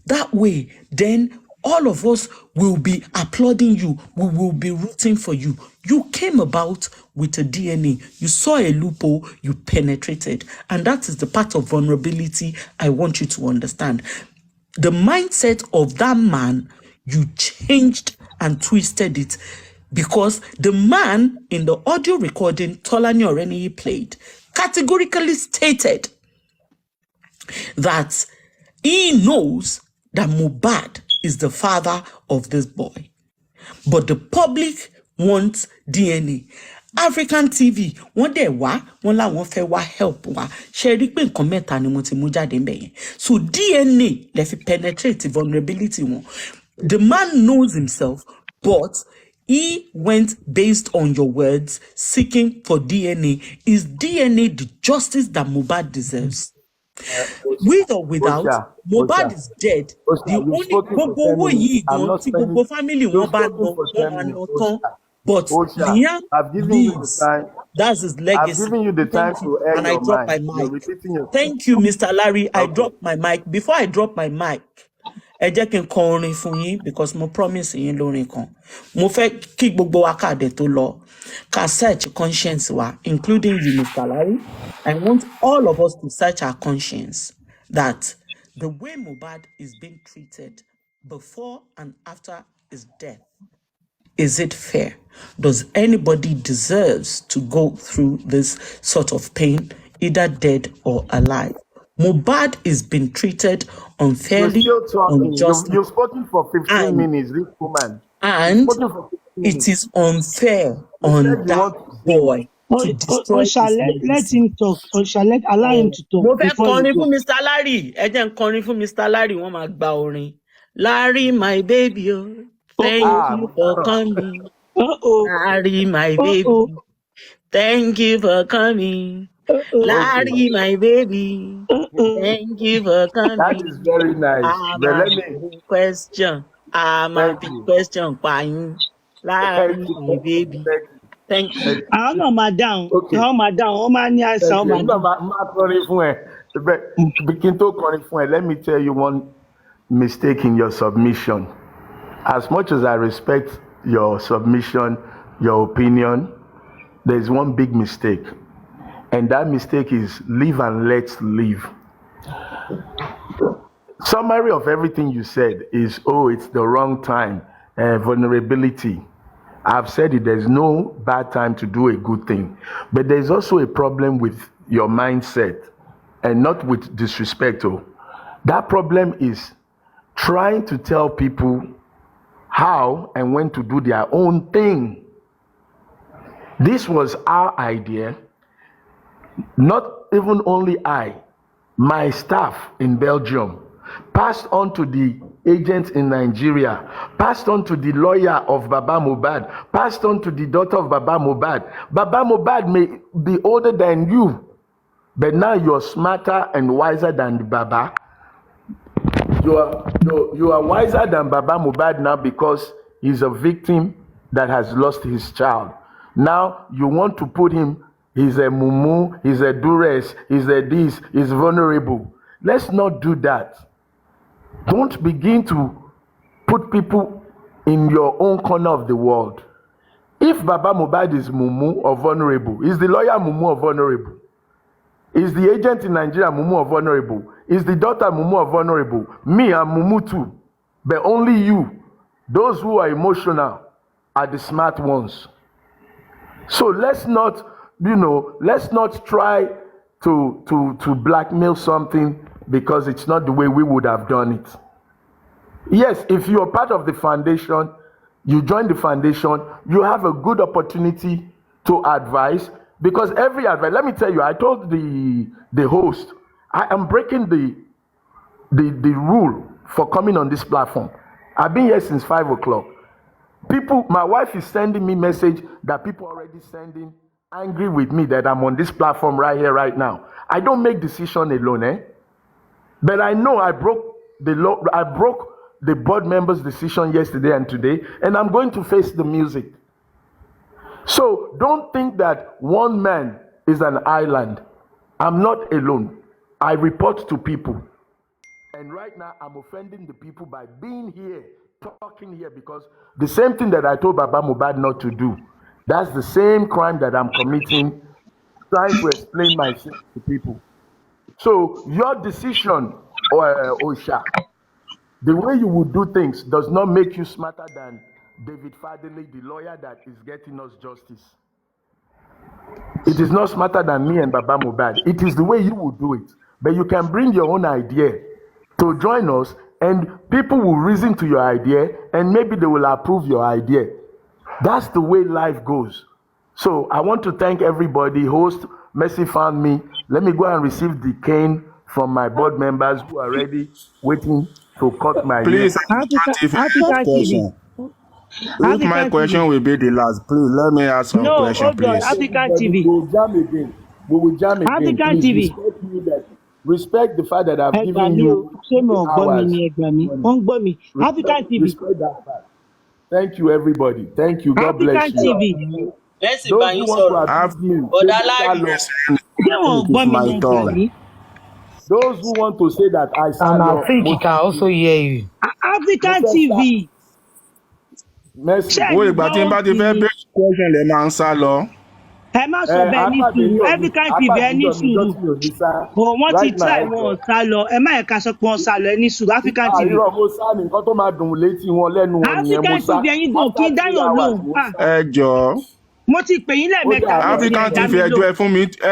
That way, then all of us will be applauding you. We will be rooting for you. You came about with a DNA. You saw a loophole, you penetrated. And that is the part of vulnerability I want you to understand. The mindset of that man, you changed and twisted it. Because the man in the audio recording Tolani Oreniyi played categorically stated that he knows that Mohbad is the father of this boy. But the public wants DNA. African TV, wọ́n dẹ̀ wá, wọ́n láwọn fẹ́ wá help wá. Ṣé rí pé nǹkan mẹ́ta ni mo ti mú jáde ńbẹ̀ yẹn. So DNA lè fi penetrate vulnerability wọn. The man knows himself, but he went based on your words, seeking for DNA. Is DNA the justice that Mohbad deserves? With or without, Mohbad is dead. The only gbogbo owó yìí gan tí gbogbo family wọn bá lọ wọn máa lọ tán. But Liam lives. That's his legacy. I've given you the time to air and your I drop mind. my You're mic. repeating yourself. Thank you, Mr. Larry. I dropped my mic. Before I drop my mic, ẹ jẹ́ kí n kọ orin fún yín because mo promise yín lórin kan. Mo fẹ́ kí gbogbo wa káàdé tó lọ ká search conscience wa, including you, Mr. Larry. I want all of us to search our conscience that the way Mohbad is being treated before and after his death, is it fair? Does anybody deserves to go through this sort of pain, either dead or alive? Mohbad is being treated unfairly, You're still talking. unjustly, You've spoken for 15 minutes, this woman. and Spoken for 15 it minutes. is unfair You on said you that want to boy to destroy his let legacy. him talk. Allow him to Mo talk fẹ́ before you kọrin go. fún Mr. Larry. Ẹ jẹ́ n kọrin fún Mr. Larry, wọ́n máa gba orin. Larry, my baby, oh, thank you for coming. Larry, my baby, thank you for coming. Larry, my baby, thank you for coming. That is very nice. I'm But a let me big question. I'm a thank big you. question. Fine. Larry, Thank you. my baby, thank you. Thank you. Àwọn náà máa dáhùn. Okay. Àwọn máa dáhùn. Wọ́n máa ní àìsàn. Thank Wọ́n you. máa Nígbà dáhùn. máa kọrin fún ẹ. Kí n tó kọrin fún ẹ, let me tell you one mistake in your submission. As much as I respect your submission, your opinion, there's one big mistake. And that mistake is live and let live. Summary of everything you said is, oh, it's the wrong time, vulnerability. I've said it, there's no bad time to do a good thing. But there's also a problem with your mindset, and not with disrespect. Oh. That problem is trying to tell people how and when to do their own thing. This was our idea, not even only my staff in Belgium, passed on to the agents in Nigeria, passed on to the lawyer of Baba Mohbad, passed on to the daughter of Baba Mohbad. Baba Mohbad may be older than you, but now you're smarter and wiser than the Baba. You are wiser than Baba Mohbad now because he's a victim that has lost his child. Now you want to put him, he's a mumu, he's a duress, he's a this, he's vulnerable. Let's not do that. Don't begin to put people in your own corner of the world. If Baba Mohbad is Mumu or vulnerable, is the lawyer Mumu or vulnerable? Is the agent in Nigeria Mumu or vulnerable? Is the daughter Mumu or vulnerable? Me, I'm Mumu too. But only you, those who are emotional, are the smart ones. So let's not, let's not try to blackmail something because it's not the way we would have done it. Yes, if you're part of the foundation, you join the foundation, you have a good opportunity to advise, because every advice, let me tell you, I told the host, I am breaking the rule for coming on this platform. I've been here since 5 o'clock. People, my wife is sending me message that people already sending angry with me that I'm on this platform right here, right now. I don't make decision alone, But I know I broke the law. I broke the board members' decision yesterday and today, and I'm going to face the music. So don't think that one man is an island. I'm not alone. I report to people. And right now, I'm offending the people by being here, talking here, because the same thing that I told Baba Mohbad not to do, that's the same crime that I'm committing, trying to explain myself to people. So your decision, Osha, the way you would do things does not make you smarter than David Fadele, the lawyer that is getting us justice. It is not smarter than me and Baba Mohbad. It is the way you would do it. But you can bring your own idea to join us, and people will reason to your idea, and maybe they will approve your idea. That's the way life goes. So I want to thank everybody. Host, Mercy found me. Let me go and receive the cane from my board members who are ready, waiting to cut my Please, hair. African TV. if my African question TV. will be the last, please let me ask some No, question, hold on. please. African Everybody, TV. we will jam again. We will jam again. African Please TV. respect me that. Respect the fact that I've Ẹ gbà given mí o, you ṣé mo 3 ò gbọ́ mi hours. ni ẹ gbà mí? Wọ́n ń gbọ́ mi. African TV. Respect that fact. Thank you, everybody. Thank you. God African bless you. TV. Those who want to abuse me, Ṣé wọn ò It gbọ́ is mi ni my ẹ gbà turn. mí? those who want to say that I And I salo, think he can also hear you. African TV. Mercy. Ṣé Wo ẹ̀yin ìgbà gbọ́ tí n bá ti òsì fẹ́ ni? béèrè question lè máa ń sá lọ. Ẹ má sọ bẹ́ẹ̀ ní sùúrù. African TV ẹ ní sùúrù. Wọ́n ti Right try now, wọn ò sá lọ. Ẹ má yẹ ká sọ pé wọ́n sá lọ. Ẹ ní sùúrù. African TV. irọ́ mo sá ní nǹkan tó máa dùn létí wọn lẹ́nu wọn nìyẹn mo African sá. TV ẹ̀yin gan kí n After 3 dáyàn hours lóhùn. mo Ah, sá. Ẹ jọ̀ọ́. mo ti pè yín lẹ́ẹ̀mẹ́ta Ó dà, lónìí African ẹ̀dá TV mi ẹjọ́ lóhùn. ẹ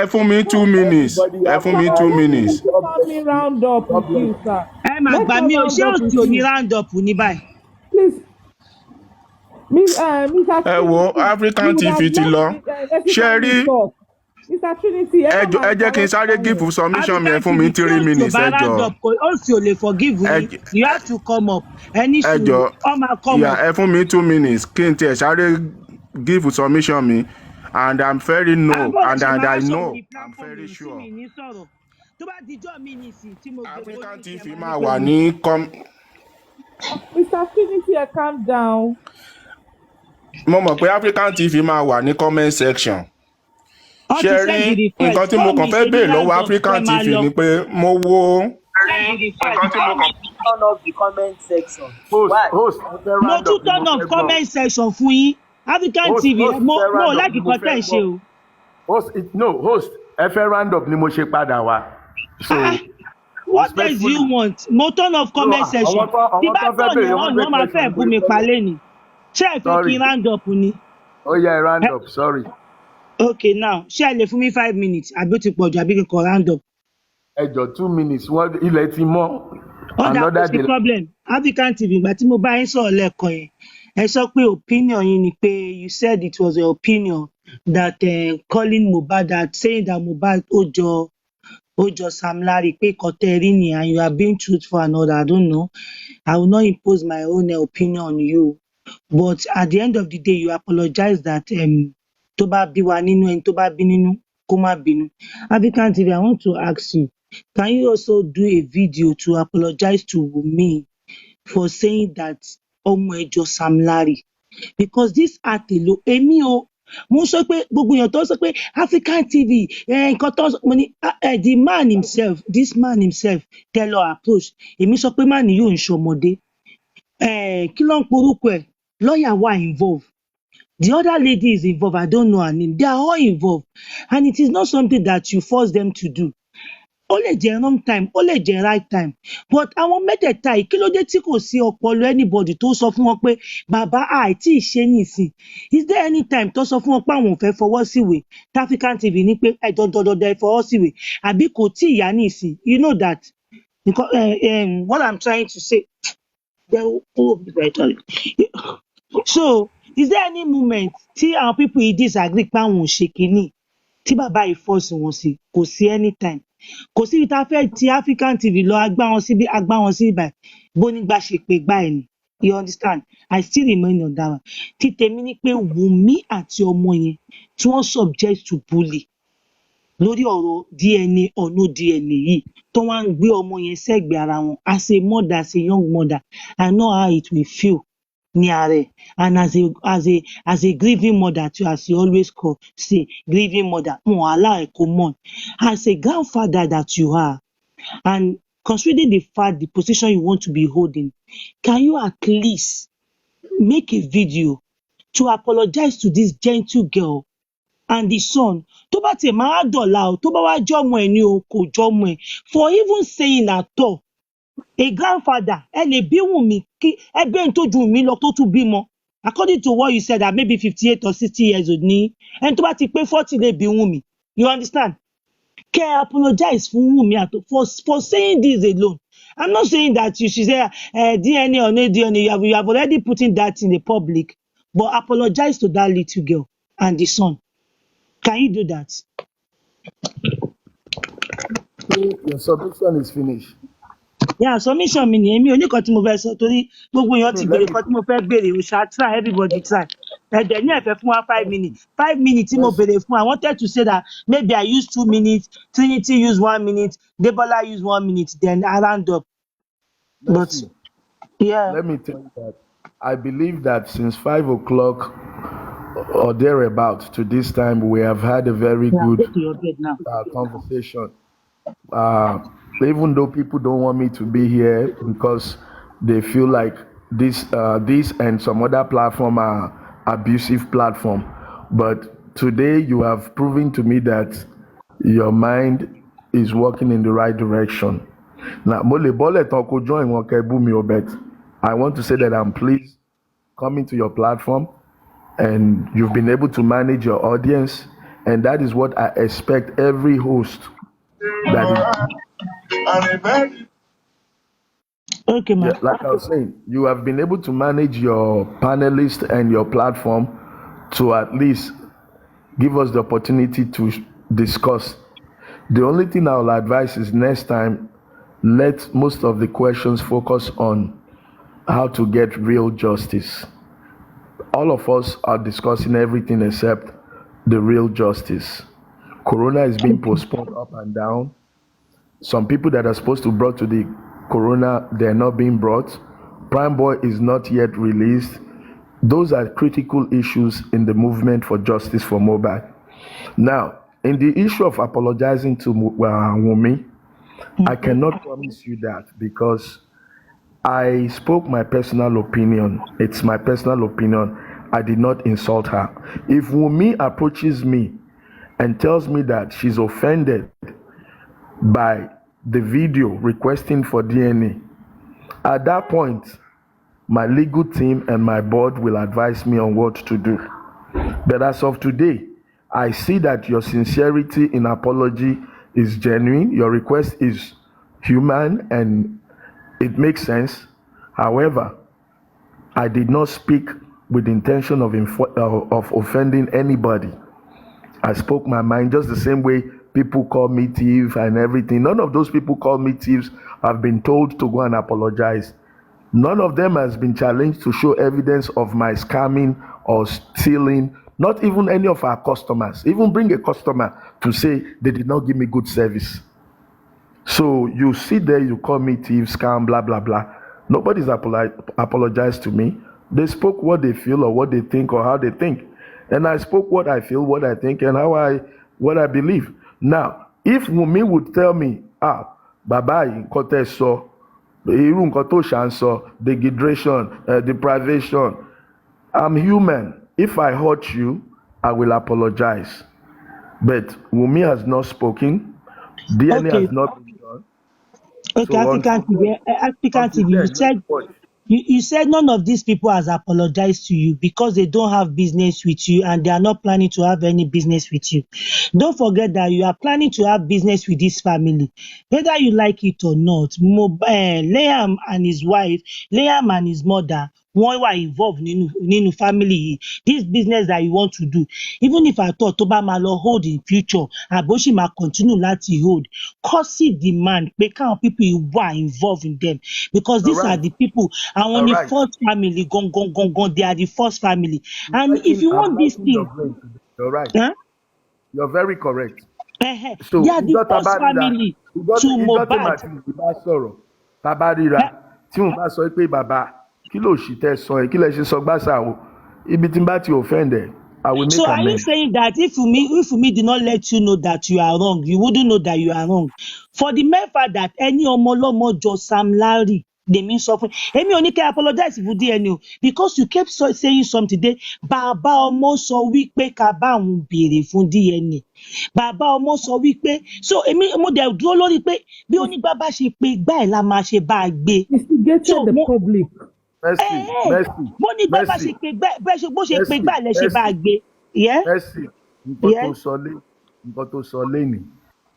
fún mi 2 minutes. Everybody Ẹ have fún mi a 2 right. minutes. God Let bless me you. round up God with bless you, you. sir. Ẹ mà Let gbà me mí o, round ṣé up with òsì ò ní you. round up ní báyìí? Please, Mr. Ẹ wo Trinity, African you would have TV ti lọ. let Ṣé ẹ rí talk. Mr. Trinity, ẹ jẹ́ kí n sáré give submission mi ẹ African fún mi TV tí 3 òsì ò minutes bá ẹ round jọ̀ọ́. up kò òsì ò lè forgive yín. Ẹ You have to come up. Ẹ ní ẹ sùúrù. jọ̀ọ́. Ọ máa come Yeah, up. ẹ fún mi 2 minutes kí n tiẹ̀ sáré give submission mi, and I'm very no Àbọ̀ and ṣe máa I sọ̀rọ̀ know ní I'm platform very yìí tí sure. mi ní sọ̀rọ̀. Tó bá dijọ́ mi nìsín tí mo gbé African bóyá kí ẹ TV máa ní máa pé wà mo ní Mr. Trinity, calm down. mo mọ̀ pé African TV máa wà ní comment section. Ọ Ṣé ti ẹ send the rí request. nǹkan tí mo Báwo kàn mi fẹ́ ṣe ní béèrè round lọ́wọ́ up kẹ́ African máa TV lọ? ni pé mo wo Send the request. Turn off the comment section. Host, ẹ fẹ́ Mo round tún up ni mo turn off fẹ́ gbọ́. comment section fún yín. African Host TV mo fẹ́ mo round up láti ni mo kan tẹ̀ fẹ́ ń ṣe gbọ́. o. Host, ẹ fẹ́ round up ni mo ṣe padà wá. So, Ah, what else do you respectfully. want? Mo turn off comment section. Tí bá Àwọn tó fẹ́ tọ̀ béèrè yẹn hàn ni wọ́n máa 100 fẹ́ questions bú mi pé pa lẹ́nìí. Ṣé ẹ fẹ́ kí sorry. n round up ni? Oh yeah, round Eh, up, sorry. okay now, ṣé ẹ lè fún mi 5 minutes? Àbí ó ti pọ̀ jù àbí kí n kàn round up? Ẹ jọ̀ọ́ 2 minutes, wọ́n ilẹ̀ ti mọ́. Ọ̀dà kò Another sí day. problem. African TV ìgbà tí mo bá yín sọ̀rọ̀ lẹ́ẹ̀kan yẹn, ẹ sọ pé opinion yín ni pé you said it was your opinion that calling Mohbad, that saying that Mohbad ó jọ Sam Larry pé kọ́tẹ́ rí ni, and you are being truthful and all that. I don't know. I will not impose my own opinion on you. But at the end of the day, you apologize that tó bá bí wa nínú, ẹni tó bá bí nínú kó má bínú. African TV, I want to ask you, can you also do a video to apologize to me for saying that ọmọ ẹ jọ Sam Larry? Because this art alone, èmi o, Mo sọ pé gbogbo èèyàn tó sọ pé African TV nǹkan tó sọ mo ní the man himself, this man himself tẹ lọ approach. Èmi sọ pé man yóò ń ṣọmọdé. Kí ló ń porúkọ ẹ̀? Lawyer wà involved. The other lady is involved. I don't know her name. They are all involved. And it is not something that you force them to do. Ó lè jẹ́ wrong time, ó lè jẹ́ right time. But àwọn mẹ́tẹ̀ẹ̀ta yìí kí ló dé tí kò sí ọpọlọ anybody tó sọ fún wọn pé bàbá àìtí ìṣe nìsín. Is there any time tó sọ fún wọn pé àwọn ò fẹ́ fọwọ́ síwèé? African TV ní pé dandandandan ẹ fọwọ́ síwèé. Àbí kò tí ìyá nìsín. You know that. Because, what I'm trying to say. So, is there any moment tí àwọn people yìí disagree pé àwọn ò ṣe kínní tí bàbá yìí force wọn sí? Kò sí anytime. Kò sí ibi tá a fẹ́ ti African TV lọ agbá wọn síbí báyìí bó nígbà ṣe pé gbá ẹ̀ ni. You understand? I still remain on that one. Tí tèmi ni pé Wùmí àti ọmọ yẹn tí wọ́n subject to bully lórí ọ̀rọ̀ DNA or no DNA yìí tó wá ń gbé ọmọ yẹn sẹ́gbẹ̀ẹ́ ara wọn as a mother, as a young mother, I know how it will feel ní ara ẹ̀. And as a grieving mother too, as you always say grieving mother, wọn allow ẹ̀ kó mourn. As a grandfather that you are, and considering the fact, the position you want to be holding, can you at least make a video to apologize to this gentle girl and the son? Tó bá tiẹ̀ máa dọ̀la o, tó bá wá jọ́mọ ẹ̀ ni o, kò jọ́mọ ẹ̀. For even saying at all, a grandfather, ẹ lè bí Wùmí kí ẹgbẹ́ ń tó ju Wùmí lọ tó tún bímọ. According to what you said, that maybe 58 or 60 years old ni, ẹni tó bá ti pé 40 lè bí Wùmí. You understand? Can I apologize for Wùmí for saying this alone? I'm not saying that you should say DNA or no DNA. You have already putting that in the public, but apologize to that little girl and the son. Can you do that? Your submission is finished. Yeah, submission mi ni èmi ò ní nǹkan tí mo fẹ́ sọ torí gbogbo èèyàn ti béèrè nǹkan tí mo fẹ́ béèrè. We shall try, everybody try. Ẹ̀dẹ̀ ní ẹ̀fẹ̀ fún wa 5 minutes. 5 minutes tí mo béèrè fún. I wanted to say that maybe I use 2 minutes, Trinity use 1 minute, Debola use 1 minute, then I round up. But yeah. Let me tell you that I believe that since 5 o'clock or thereabout to this time, we have had a very good conversation. Even though people don't want me to be here because they feel like this and some other platform are abusive platform, but today you have proven to me that your mind is working in the right direction. Now, I want to say that I'm pleased coming to your platform, and you've been able to manage your audience, and that is what I expect every host that is. Okay, man. Yeah, like I was saying, you have been able to manage your panelists and your platform to at least give us the opportunity to discuss. The only thing I will advise is next time, let most of the questions focus on how to get real justice. All of us are discussing everything except the real justice. Corona is being postponed up and down. Some people that are supposed to be brought to the Corona, they're not being brought. Prime Boy is not yet released. Those are critical issues in the movement for justice for Mohbad. Now, in the issue of apologizing to Wunmi, I cannot promise you that because I spoke my personal opinion. It's my personal opinion. I did not insult her. If Wunmi approaches me and tells me that she's offended by the video requesting for DNA, at that point, my legal team and my board will advise me on what to do. But as of today, I see that your sincerity in apology is genuine. Your request is human and it makes sense. However, I did not speak with the intention of offending anybody. I spoke my mind just the same way people call me thief and everything. None of those people call me thieves have been told to go and apologize. None of them has been challenged to show evidence of my scamming or stealing. Not even any of our customers. Even bring a customer to say they did not give me good service. So you sit there, you call me thief, scam, blah, blah, blah. Nobody's apologized to me. They spoke what they feel or what they think or how they think. And I spoke what I feel, what I think, and what I believe. Now, if Wunmi would tell me, bàbá yìí nǹkan tẹ́ sọ, irú nǹkan tó ṣà ń sọ, degradation, deprivation, I'm human. If I hurt you, I will apologize. But Wunmi has not spoken. DNA Okay. has not been done. Okay, So African TV, you said none of these people has apologized to you because they don't have business with you and they are not planning to have any business with you. Don't forget that you are planning to have business with this family, whether you like it or not. Liam and his wife, Liam and his mother, wọ́n wà involved nínú family yìí. This business that you want to do, even if I thought tó bá máa lọ hold in future, àbó ṣì máa continue láti hold, courtesy demand pé káwọn people yìí wà involved in them because these are the people, àwọn ni first family gangan, they are the first family. And if you want this thing, you're right. You're very correct. So they are the first family to Mohbad. Tí mo bá sọ pé bàbá kí ló ṣì tẹ́ sọ ẹ kí lẹ ṣe sọ gbàsà o ibi tí n bá ti offend ẹ I will make so are you saying that if Wunmi did not let you know that you are wrong, you wouldn't know that you are wrong? For the mere fact that any ọmọ ọlọ́mọ jọ Sam Larry lèmi sọ fún èmi ò ní kẹ́ apologize fún DNA o because you kept saying something today bàbá ọmọ sọ wípé ká bá òun béèrè fún DNA bàbá ọmọ sọ wípé so èmi mo dẹ̀ dúró lórí pé bí onígbà bá ṣe pé gbá ẹ̀ la máa ṣe bá a gbé. Instigated the public. Bó ní gbà bá ṣe pé gbá bó ṣe pé gbá ẹ̀ lẹ ṣe bá a gbé. Mercy nǹkan tó sọ lẹ́nìí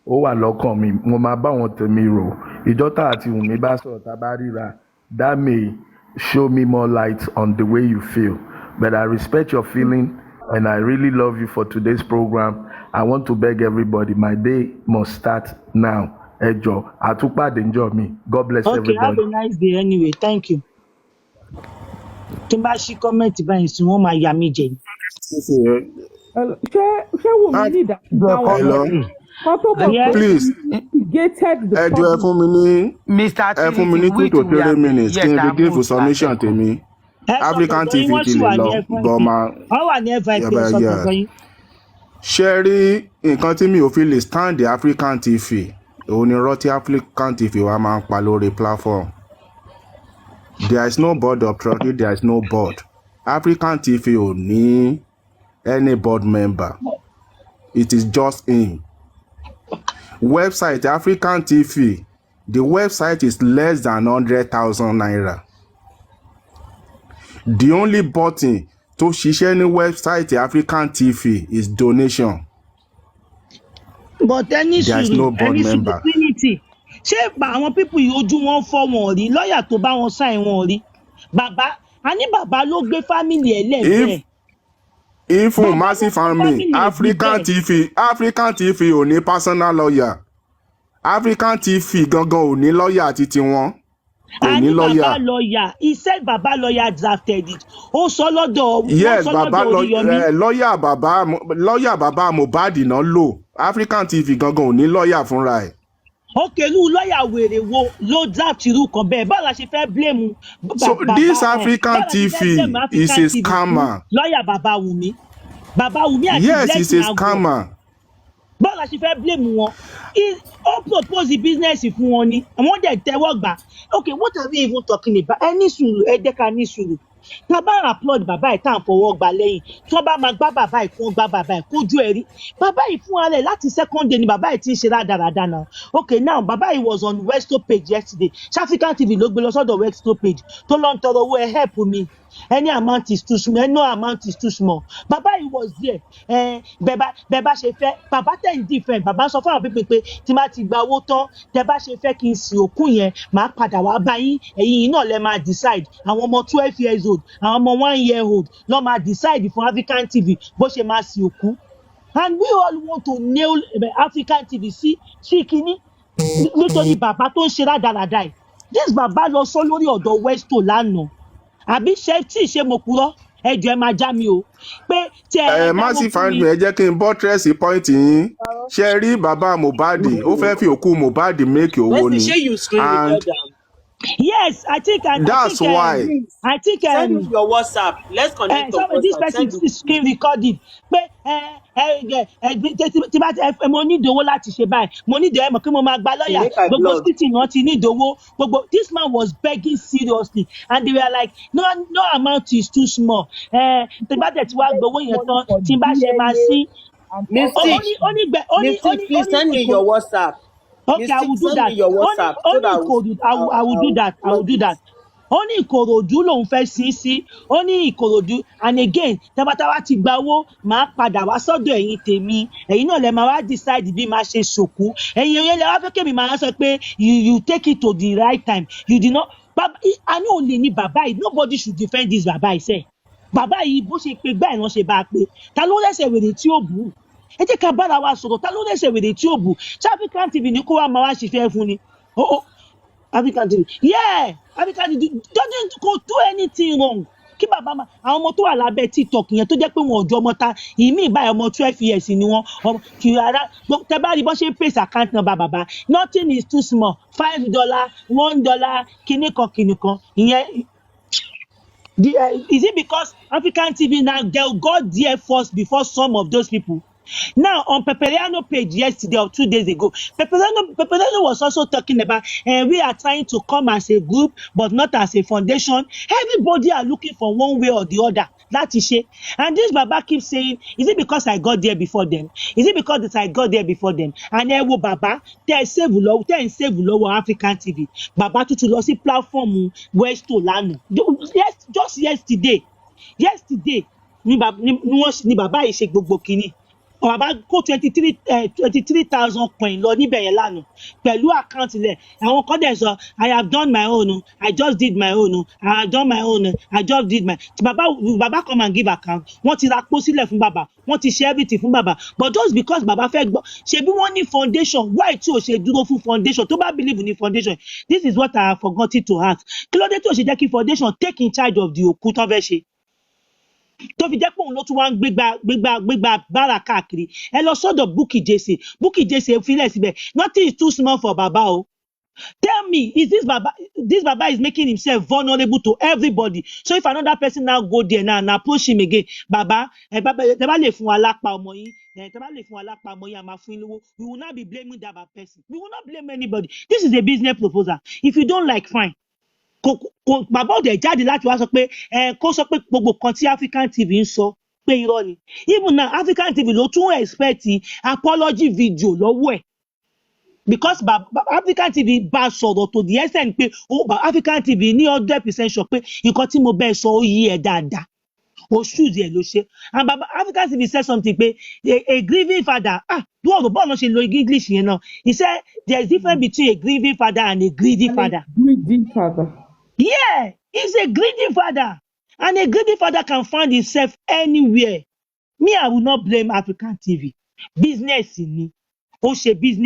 ó wà lọ́kàn mi mo máa bá wọn tèmi rò ìjọ́ta àti Wunmi bá sọ̀rọ̀ tá a bá ríra that may show me more light on the way you feel but I respect your feeling and I really love you for today's program. I want to beg everybody my day must start now. Ẹ jọ̀ọ́ àtúpàdé ńjọ́ mi. God bless everybody. Okay, have a nice day anyway. Thank you. Tí n bá ṣí kọ́mẹ́ǹtì báyìí sí wọ́n máa yà mí jẹ. Ṣé Wunmi ní ìdáhùn? Please, ẹ jọ̀ọ́ ẹ fún mi ní 2 to 3 minutes kí n fi give submission tèmi. African TV ti lè lọ bọ́ọ̀mà. Wọ́n wà ní FIP sọ́kàn fún yín. Ṣé rí nǹkan tí mi ò fi lè stand the African TV òun ni rọ́tí African TV wa máa ń pa lórí platform. There is no board of trustee, there is no board. African TV ò ní any board member. It is just him. Website African TV, the website is less than 100,000 naira. The only button to ṣiṣẹ́ ní website African TV is donation. But any member. Ṣé àwọn people yìí ojú wọn fọ́ wọn rí lọ́ọ̀yà tó bá wọn sign wọn rí bàbá bàbá ló gbé family ẹ̀ lẹ́gbẹ̀ẹ́. Ifun massive family African TV ò ní personal lawyer. African TV gangan ò ní lawyer títí wọn. Kò ní lawyer. Baba lawyer, he said baba lawyer drafted it. Ó sọ lọ́dọ̀ yes baba lawyer baba Mohbad náà lò. African TV gangan ò ní lawyer fúnra ẹ̀. Òkèlú lọ́yà wèrè wo ló draft irú kan bẹ́ẹ̀ báwo la ṣe fẹ́ blame. So this African TV is a scammer. Lọ́yà bàbá Wunmi àti yes it's a scammer. Báwo la ṣe fẹ́ blame wọn. Ó propose business fún wọn ni àwọn dẹ̀ tẹ́wọ́ gbà. Okay, what are we even talking about? Ẹ ní sùúrù ẹ jẹ́ ká ní sùúrù. Tá a bá applaud bàbá ẹ̀ tá à ń fọwọ́ gbà lẹ́yìn tí wọ́n bá máa gbá bàbá ẹ̀ kún gbá bàbá ẹ̀ kójú ẹ̀ rí. Bàbá yìí fún ara ẹ̀ láti second day ni bàbá ẹ̀ ti ń ṣe rádaràda náà. Okay, now bàbá yìí was on Westo page yesterday. African TV ló gbé lọ sọ́dọ̀ Westo page tó lọ ń tọrọ owó ẹ̀ help me. Any amount is too small, no amount is too small. Bàbá yìí was there. Bẹ́ẹ̀ bá ṣe fẹ́, bàbá tẹ̀ ń different. Bàbá sọ fún àwọn pípé pé tí máa ti gba owó tán, tẹ bá ṣe fẹ́ kí n sin òkú yẹn, màá padà wá bá yín. Ẹ̀yin náà lẹ máa decide. Àwọn ọmọ 12 years old, àwọn ọmọ 1 year old ló máa decide fún African TV bó ṣe máa sin òkú. And we all want to nail African TV sí kíní nítorí bàbá tó ń ṣe rádaràda ẹ̀. This bàbá lọ sọ lórí ọ̀dọ̀ Westo lánàá. Àbí ṣe tí ṣe mo purọ́ ẹjọ́ ẹ máa já mi o pé tí ẹ má sì find me ẹ jẹ́ kí n buttress point yín ṣe rí bàbá Mohbad ó fẹ́ fi òkú Mohbad make owó ni and Yes, I think That's why. Please send me your WhatsApp. Let's connect on this WhatsApp. person Send it is to me. screen recorded pé tí bá mo ní ìdòwó láti ṣe báyìí mo ní ìdòwó mọ̀ pé mo máa gba lọ́ọ̀yà Make I gbogbo blog. city náà ti ní ìdòwó gbogbo this man was begging seriously and they were like no amount is too small tí bá tẹ̀ tí wàá gbowó yẹn Money tán for tí n bá ṣe máa DNA sí and Mystic, ó Mystic, please ní send me your WhatsApp. okay, I Mystic, will do send me that. your WhatsApp so that I will do that. I will plug do it. that. Ó ní Ìkòròdú lòun fẹ́ sin sí. Ó ní Ìkòròdú and again tábàtábà ti gba owó máa padà wá sọ́dọ̀ ẹ̀yin tèmi. Ẹ̀yin náà lẹ máa wá decide bí máa ṣe ṣòkú. Ẹ̀yin yẹn lẹ wá fẹ́ kémi máa sọ pé you take it to the right time. You did not. A ní olè ní bàbá yìí. Nobody should defend this bàbá yìí sẹ́. Bàbá yìí bó ṣe pé gbá ẹ̀ náà ṣe bá a pé. Ta ló lẹ́sẹ̀ wèrè tí ó bù ú? Ẹ jẹ́ ká bára wa sọ̀rọ̀ ta ló lẹ́sẹ̀ wèrè tí ó bù ṣé African TV ní kó wá máa wá ṣiṣẹ́ fún ni African TV African TV doesn't go do anything wrong kí bàbá ma àwọn ọmọ tó wà lábẹ́ TikTok yẹn tó jẹ́ pé wọn ò jọ ọmọ ta ìmí ìbáyọ̀ ọmọ 12 years ni wọn kì í ara tẹ bá rí bọ́n ṣe ń pèsè account number bàbá nothing is too small $5 $1 kìnnìkan ìyẹn. Is it because African TV now they got there first before some of those people? Now on Peperiano page yesterday or 2 days ago, Peperiano was also talking about we are trying to come as a group but not as a foundation. Everybody are looking for one way or the other. That is it. And this Baba keeps saying, is it because I got there before them? Is it because that I got there before them? And then Baba, tell save low African TV. Baba to lọ sí platform West Lanu. Just yesterday ni bàbá yìí ṣe gbogbo kìíní bàbá kó 23,000 coin lọ níbẹ̀ yẹn lánàá pẹ̀lú àkáǹtì lẹ̀ àwọn kan dẹ̀ sọ I have done my own I just did my own I have done my own I just did my bàbá come and give account wọ́n ti ra pọ́ sílẹ̀ fún bàbá wọ́n ti ṣe everything fún bàbá but just because bàbá fẹ́ gbọ́ ṣe bí wọ́n ní foundation why tí o ṣe dúró fún foundation tó bá believe ní foundation this is what I have forgotten to ask kí ló dé tí o ṣe jẹ́ kí foundation take in charge of the òkú tó fẹ́ ṣe tó fi jẹ́ pé òun ló tún wá ń gbégbá bára káàkiri ẹ lọ sọ́dọ̀ Bukky Jesse filẹ̀ síbẹ̀ nothing is too small for baba o tell me is this baba is making himself vulnerable to everybody so if another person now go there now and approach him again baba tẹ bá lè fún wa lápá ọmọ yín a máa fún yín lówó we will not be blaming that person we will not blame anybody this is a business proposal if you don't like fine bàbá òde jáde láti wá sọ pé kó sọ pé gbogbo kan tí African TV ń sọ pé irọ́ ni even now African TV ló tún expect apology video lọ́wọ́ ẹ̀ because African TV bá sọ̀rọ̀ to the extent pé African TV ní 100% sọ pé nǹkan tí mo bẹ́ẹ̀ sọ ó yí ẹ dáadáa o shoes ẹ ló ṣe and baba African TV said something pé a grieving father bọ́ọ̀lù ṣe lo English yẹn náà he said there is difference between a grieving father and a greedy father. Greedy father. Yeah, he's a greedy father. And a greedy father can find himself anywhere. Me, I will not blame African TV. Business in me. Ó ṣe business.